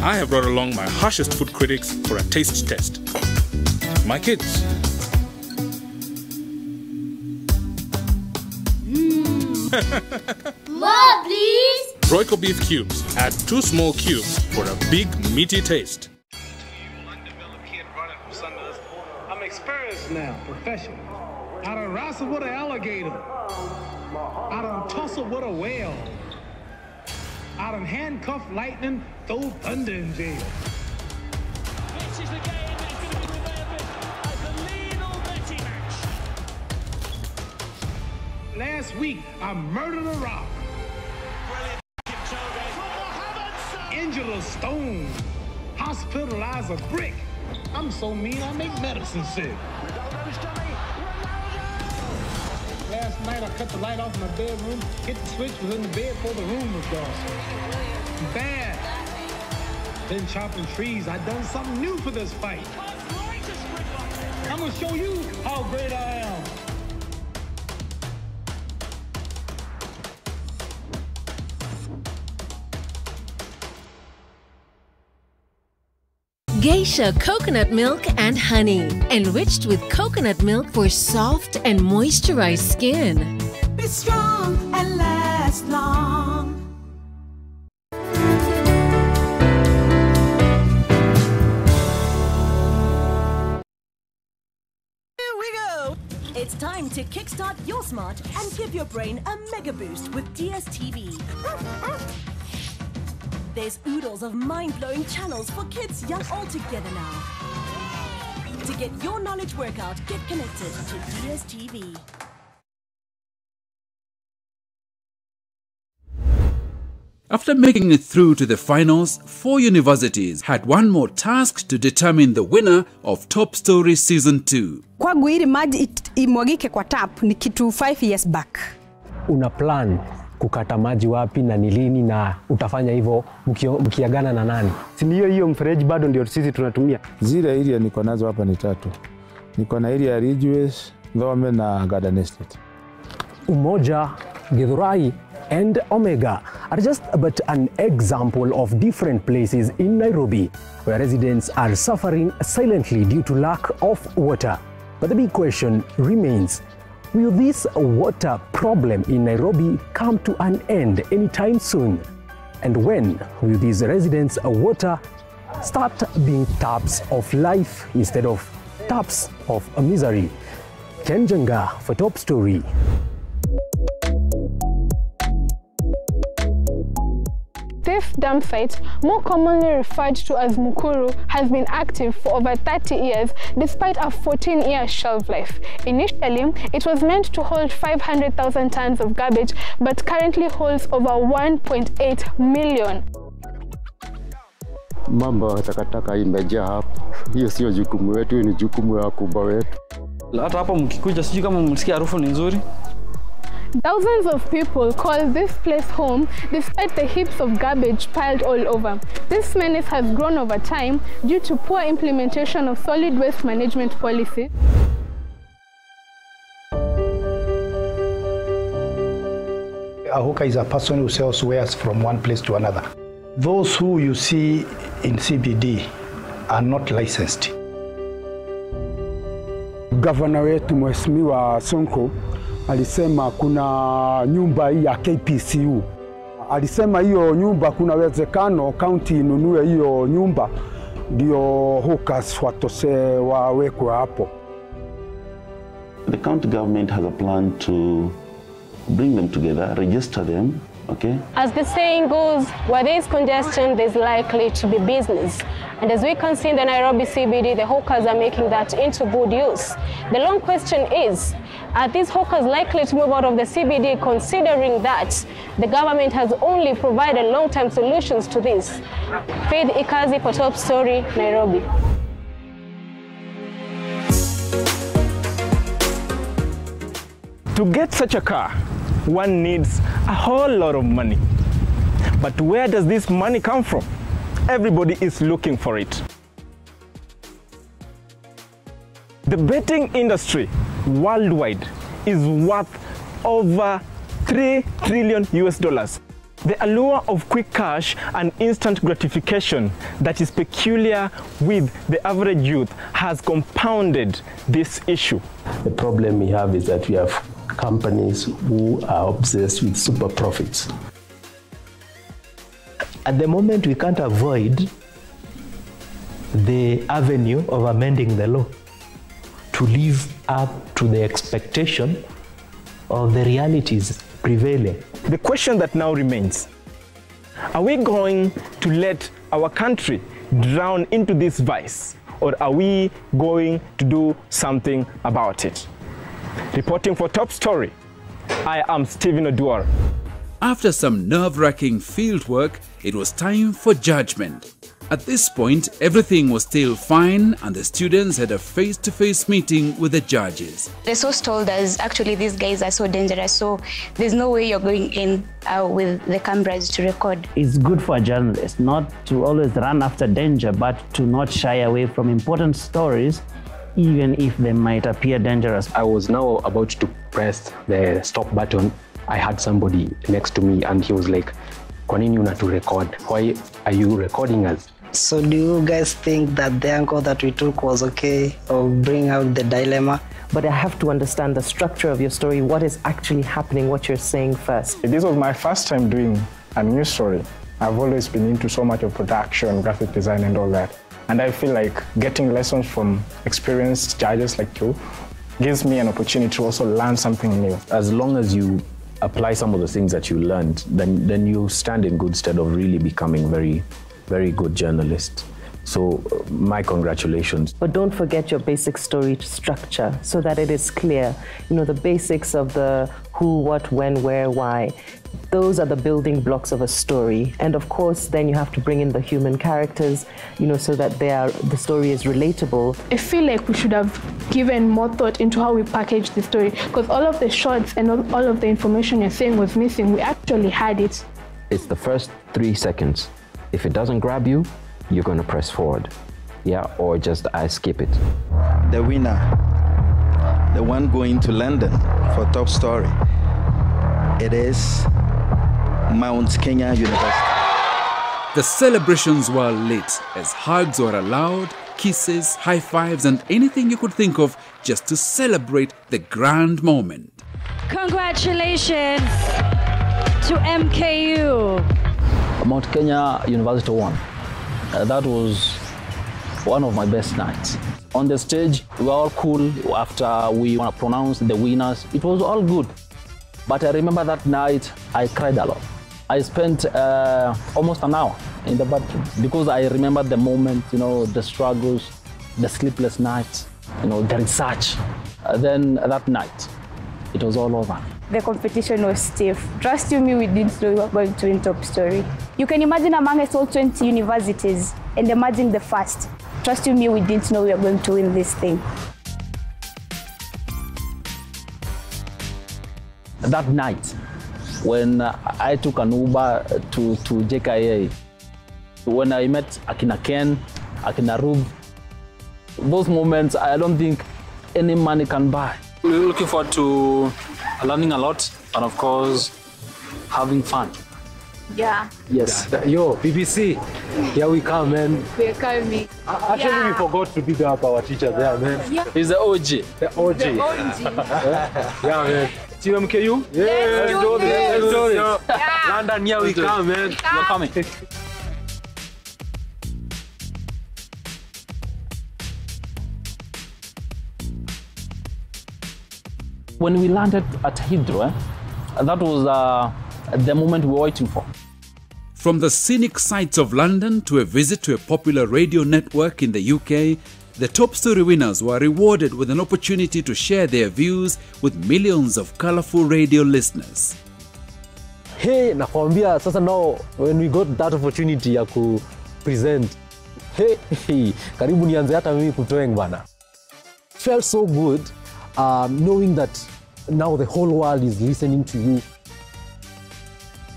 S35: I have brought along my harshest food critics for a taste test. My kids.
S20: More, please.
S35: Royco beef cubes. Add 2 small cubes for a big meaty taste.
S3: I'm experienced now, professional. I done wrestled with an alligator. I done tussled with a whale. I done handcuffed lightning, throw thunder in jail.
S20: This is the game that is going to be remembered as the Lionel Messi match.
S3: Last week, I murdered a rock. Injured a stone. Hospitalized a brick. I'm so mean, I make medicine sick. Last night, I cut the light off in my bedroom, hit the switch, was in the bed before the room was dark. Bad. Been chopping trees. I done something new for this fight. I'm gonna show you how great I am.
S32: Geisha coconut milk and honey, enriched with coconut milk for soft and moisturized skin.
S20: Be strong and last long.
S33: Here we go! It's time to kickstart your smart and give your brain a mega boost with DSTV. There's oodles of mind-blowing channels for kids young all together now. To get your knowledge workout, get connected to DSTV.
S2: After making it through to the finals, 4 universities had one more task to determine the winner of Top Story Season 2.
S8: Kwangu ili maji imwagike kwa tap ni kitu 5 years back.
S9: Una plan kukata maji wapi na ni lini na utafanya hivyo mkiagana na nani?
S10: Si hiyo mfereji bado ndio sisi tunatumia.
S12: Zile area niko nazo hapa ni 3. Niko na area ya Ridgeways, Dhome na Garden Estate.
S9: Umoja, Githurai and Omega are just but an example of different places in Nairobi where residents are suffering silently due to lack of water. But the big question remains, will this water problem in Nairobi come to an end anytime soon? And when will these residents' water start being taps of life instead of taps of misery? Ken Jenga for Top Story.
S5: This dump site, more commonly referred to as Mukuru, has been active for over 30 years despite a 14-year shelf life. Initially, it was meant to hold 500,000 tons of garbage, but currently holds over 1.8 million.
S15: Mambo ya takataka imejaa hapa. Hiyo sio jukumu wetu, ni jukumu ya kubwa wetu.
S18: Hata hapo mkikuja sijui kama msikia harufu ni nzuri.
S5: Thousands of people call this place home despite the heaps of garbage piled all over. This menace has grown over time due to poor implementation of solid waste management policies.
S21: A hawker is a person who sells wares from one place to another. Those who you see in CBD are not licensed.
S22: Governor wetu Mheshimiwa Sonko alisema kuna nyumba hii ya KPCU. Alisema hiyo nyumba kuna uwezekano county inunue hiyo nyumba ndio hawkers watose wawekwe hapo.
S23: The county government has a plan to bring them together, register them, okay?
S14: As the saying goes, where there is congestion, there's likely to be business. And as we can see in the Nairobi CBD, the hawkers are making that into good use. The long question is, are these hawkers likely to move out of the CBD, considering that the government has only provided long-term solutions to this? Faith Ikazi for Top Story, Nairobi.
S24: To get such a car, one needs a whole lot of money. But where does this money come from? Everybody is looking for it. The betting industry worldwide is worth over $3 trillion. The allure of quick cash and instant gratification that is peculiar with the average youth has compounded this issue.
S9: The problem we have is that we have companies who are obsessed with super profits.
S1: At the moment, we can't avoid the avenue of amending the law to live up to the expectation of the realities prevailing.
S24: The question that now remains, are we going to let our country drown into this vice, or are we going to do something about it? Reporting for Top Story, I am Stephen Oduor.
S2: After some nerve-wracking fieldwork, it was time for judgment. At this point, everything was still fine and the students had a face-to-face meeting with the judges.
S4: The source told us, actually, these guys are so dangerous, so there's no way you're going in with the cameras to record.
S6: It's good for a journalist not to always run after danger, but to not shy away from important stories, even if they might appear dangerous.
S9: I was now about to press the stop button. I had somebody next to me and he was like, "Kwa nini unatu record? Why are you recording us?"
S7: So do you guys think that the angle that we took was okay, or bring out the dilemma?
S11: But I have to understand the structure of your story, what is actually happening, what you're saying first.
S13: This was my first time doing a news story. I've always been into so much of production, graphic design and all that. And I feel like getting lessons from experienced judges like you gives me an opportunity to also learn something new.
S9: As long as you apply some of the things that you learned, then you stand in good stead of really becoming very good journalist. So my congratulations.
S11: But don't forget your basic story structure so that it is clear. You know, the basics of the who, what, when, where, why. Those are the building blocks of a story. And of course, then you have to bring in the human characters, you know, so that the story is relatable.
S5: I feel like we should have given more thought into how we package the story, because all of the shots and all of the information you're saying was missing. We actually had it.
S16: It's the first 3 seconds. If it doesn't grab you, you're going to press forward. Yeah, or just skip it.
S17: The winner, the one going to London for Top Story, it is Mount Kenya University.
S2: The celebrations were lit as hugs were allowed, kisses, high fives, and anything you could think of just to celebrate the grand moment.
S25: Congratulations to MKU.
S16: Mount Kenya University won. That was one of my best nights. On the stage, we were all cool after we pronounced the winners. It was all good. But I remember that night, I cried a lot. I spent almost an hour in the bathroom because I remember the moment, you know, the struggles, the sleepless nights, you know, the research. Then that night, it was all over.
S26: The competition was stiff. Trust you me, we didn't know we were going to win Top Story. You can imagine amongst all 20 universities and emerging the first. Trust you me, we didn't know we were going to win this thing.
S16: That night, when I took an Uber to JKA, when I met Akina Ken, Akina Rube, those moments I don't think any money can buy.
S18: We're looking forward to learning a lot and, of course, having fun.
S26: Yeah.
S9: Yes. Yo, BBC, here we come, man.
S26: We're coming.
S9: Actually, we forgot to dig up our teacher there, man.
S26: Yeah.
S18: He's the OG.
S9: The OG.
S26: The OG.
S9: Yeah, man.
S18: Team MKU?
S9: Yeah, let's do this. Let's do this.
S26: Yeah.
S9: London, here we come, man.
S18: We're coming.
S16: When we landed at Heathrow, that was the moment we were waiting for.
S2: From the scenic sights of London to a visit to a popular radio network in the UK, the Top Story winners were rewarded with an opportunity to share their views with millions of colorful radio listeners.
S9: Hey, nakwambia sasa now when we got that opportunity ya ku present, hey, karibu nianze hata mimi kutoeng bana. Felt so good knowing that now the whole world is listening to you.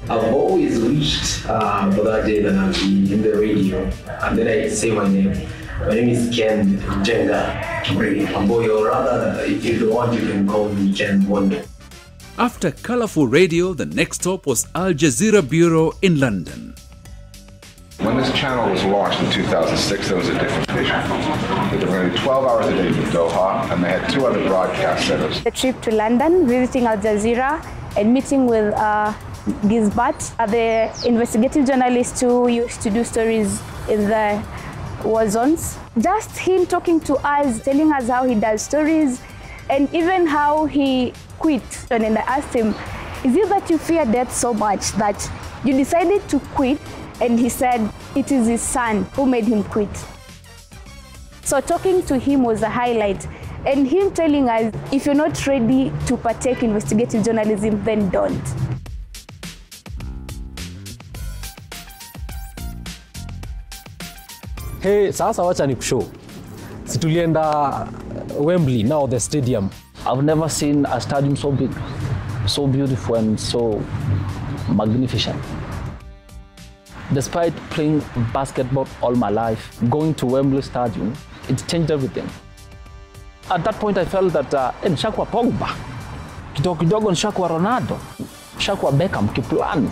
S27: I've always wished for that day that I'll be in the radio, and then I say my name. My name is Ken Jenga Amboyo, or rather, if you want, you can call me Ken Wonder.
S2: After colorful radio, the next stop was Al Jazeera Bureau in London.
S28: When this channel was launched in 2006, there was a different vision. They were going to do 12 hours a day from Doha, and they had 2 other broadcast centers.
S26: The trip to London, visiting Al Jazeera, and meeting with Gisbert, the investigative journalist who used to do stories in the war zones. Just him talking to us, telling us how he does stories, and even how he quit. And I asked him, is it that you fear death so much that you decided to quit? And he said, it is his son who made him quit. So talking to him was a highlight. And him telling us, if you're not ready to partake in investigative journalism, then don't.
S9: Hey, sasa wacha nikushow. Si tulienda Wembley, now the stadium.
S16: I've never seen a stadium so big, so beautiful and so magnificent. Despite playing basketball all my life, going to Wembley Stadium, it changed everything. At that point I felt that nishakuwa Pogba, kidogo nishakuwa Ronaldo, nishakuwa Beckham, kiplani.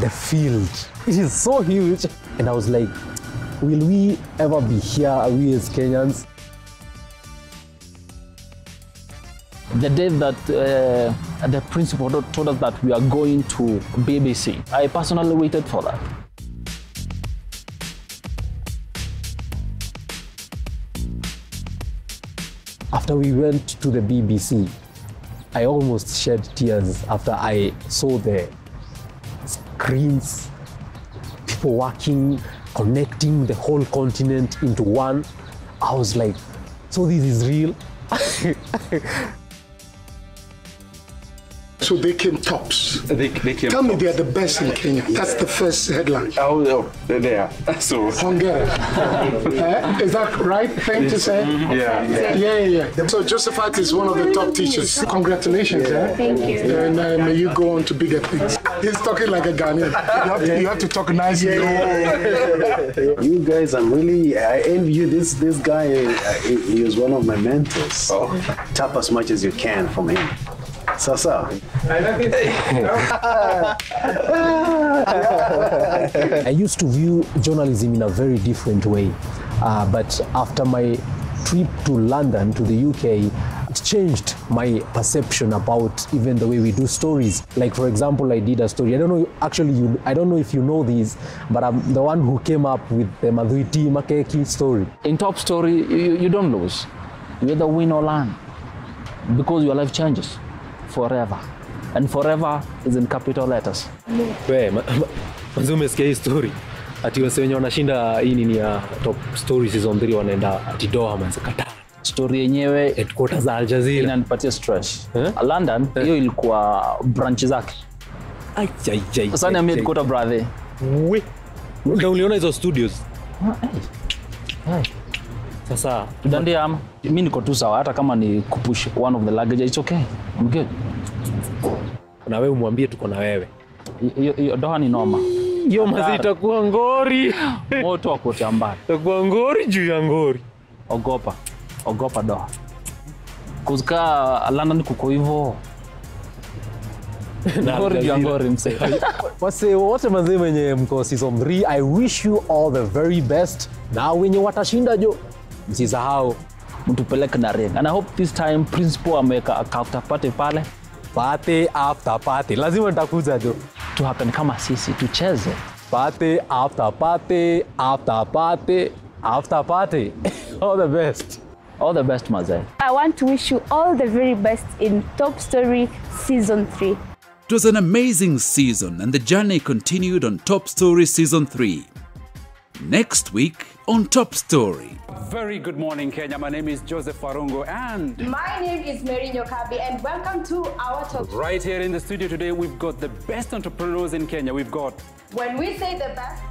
S9: The field, it is so huge. And I was like, will we ever be here, we as Kenyans?
S16: The day that the principal told us that we are going to BBC, I personally waited for that.
S9: After we went to the BBC, I almost shed tears after I saw the screens, people working, connecting the whole continent into one. I was like, so this is real?
S3: So they came tops.
S28: They came
S3: Tell me
S28: tops.
S3: they are the best in Kenya. That's the first headline.
S28: Oh, they are. So
S3: Hungary. Is that right thing to say? Yeah. So Josephat is one of the top teachers. Congratulations.
S26: Thank you.
S3: And may you go on to bigger things. He's talking like a Ghanaian. You have to talk nicely.
S8: You guys, I envy you. This guy, he was one of my mentors. Tap as much as you can from him. Sasa.
S9: I used to view journalism in a very different way, but after my trip to London, to the UK, it changed my perception about even the way we do stories. Like, for example, I did a story. I don't know if you know these, but I'm the one who came up with the Madhuiti Makeki story.
S16: In Top Story, you don't lose. You either win or learn, because your life changes forever. And forever is in capital letters.
S9: Manzi umesikia hii story? Ati wase wenye wanashinda hii nini ya Top Story season 3 wanaenda ati Doha manzi kata.
S16: Story yenyewe
S9: headquarters za Al Jazeera
S16: inanipatia stress. London hiyo ilikuwa branch zake. Sasa ni headquarter brother.
S9: Ndio uliona hizo studios? Sasa
S16: tudandia mimi niko tu sawa, hata kama ni kupush one of the luggage, it's okay. I'm good.
S9: Na wewe umwambie tuko na wewe.
S16: Hiyo Doha ni noma.
S9: Hiyo mazi itakuwa ngori.
S16: Moto wa kote mbali.
S9: Itakuwa ngori juu ya ngori.
S16: Ogopa Doha. Kuzika London kuko hivyo. Ngori juu ya ngori mse.
S9: Wase wote manzi wenye mko season 3, I wish you all the very best. Na wenye watashinda jo, msisahau
S16: mtupeleke na ring. And I hope this time principal ameweka after party pale.
S9: Party after party. Lazima nitakuja jo.
S16: To happen kama sisi tucheze.
S9: Party after party after party after party. All the best.
S16: All the best, Mazai.
S26: I want to wish you all the very best in Top Story Season 3.
S2: It was an amazing season and the journey continued on Top Story Season 3. Next week on Top Story.
S10: Very good morning, Kenya. My name is Joseph Farungo and...
S12: My name is Mary Nyokabi and welcome to our Top Story.
S10: Right here in the studio today, we've got the best entrepreneurs in Kenya. We've got...
S12: When we say the best...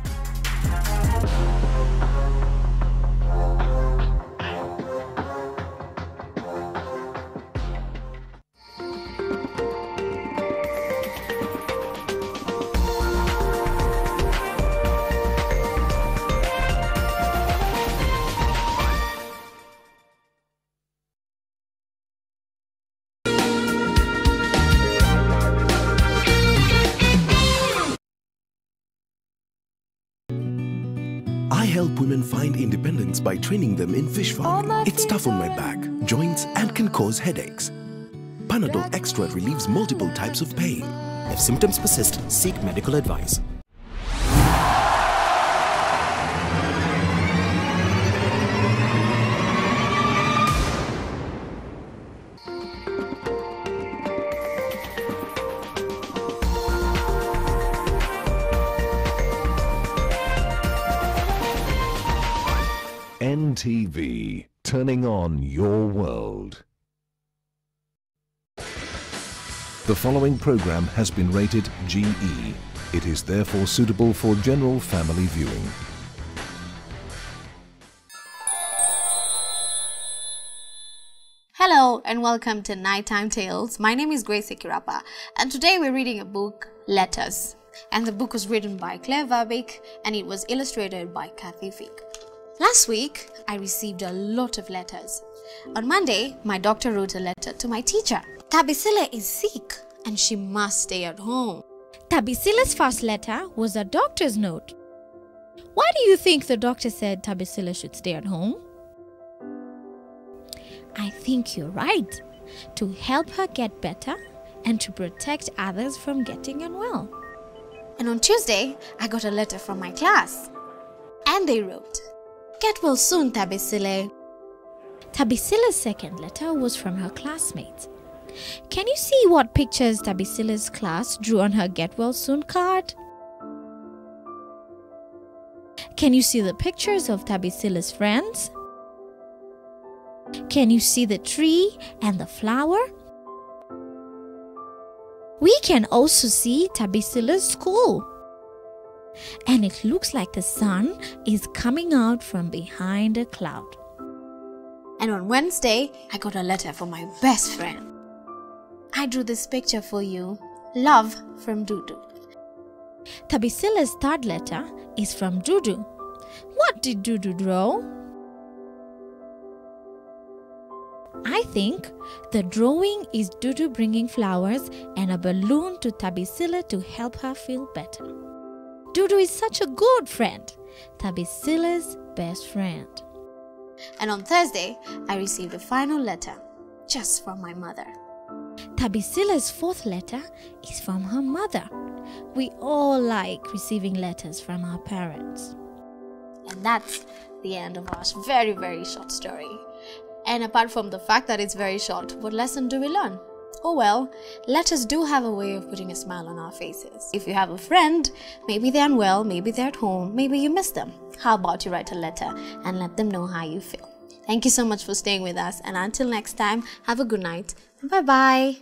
S15: I help women find independence by training them in fish farming. It's tough on my back, joints, and can cause headaches. Panadol Extra relieves multiple types of pain. If symptoms persist, seek medical advice.
S1: NTV, turning on your world. The following program has been rated GE. It is therefore suitable for general family viewing.
S14: Hello and welcome to Nighttime Tales. My name is Grace Kirapa and today we're reading a book, Letters. And the book was written by Claire Verbeek and it was illustrated by Kathy Fick. Last week, I received a lot of letters. On Monday, my doctor wrote a letter to my teacher. Tabisile is sick and she must stay at home.
S19: Tabisile's first letter was a doctor's note. Why do you think the doctor said Tabisile should stay at home? I think you're right. To help her get better and to protect others from getting unwell.
S14: And on Tuesday, I got a letter from my class. And they wrote, "Get well soon, Tabisile."
S19: Tabisile's second letter was from her classmates. Can you see what pictures Tabisile's class drew on her Get Well Soon card? Can you see the pictures of Tabisile's friends? Can you see the tree and the flower? We can also see Tabisile's school. And it looks like the sun is coming out from behind a cloud.
S14: And on Wednesday, I got a letter from my best friend. I drew this picture for you. Love from Dudu.
S19: Tabisile's third letter is from Dudu. What did Dudu draw? I think the drawing is Dudu bringing flowers and a balloon to Tabisile to help her feel better. Dudu is such a good friend, Tabisile's best friend.
S14: And on Thursday, I received a final letter, just from my mother.
S19: Tabisile's fourth letter is from her mother. We all like receiving letters from our parents.
S14: And that's the end of our very, very short story. And apart from the fact that it's very short, what lesson do we learn? Oh well, letters do have a way of putting a smile on our faces. If you have a friend, maybe they're unwell, maybe they're at home, maybe you miss them. How about you write a letter and let them know how you feel? Thank you so much for staying with us, and until next time, have a good night. Bye-bye.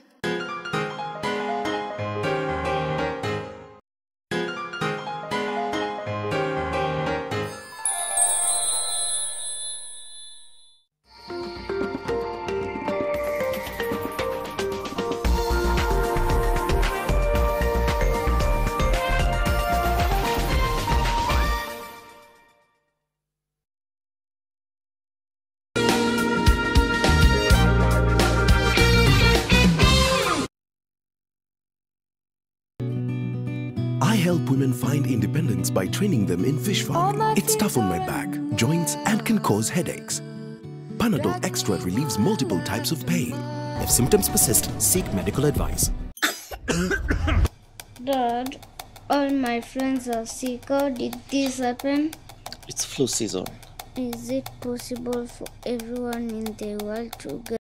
S15: I help women find independence by training them in fish farming. It's tough on my back, joints, and can cause headaches. Panadol Extra relieves multiple types of pain. If symptoms persist, seek medical advice.
S20: Dad, all my friends are sick. How did this happen?
S21: It's flu season.
S20: Is it possible for everyone in the world to get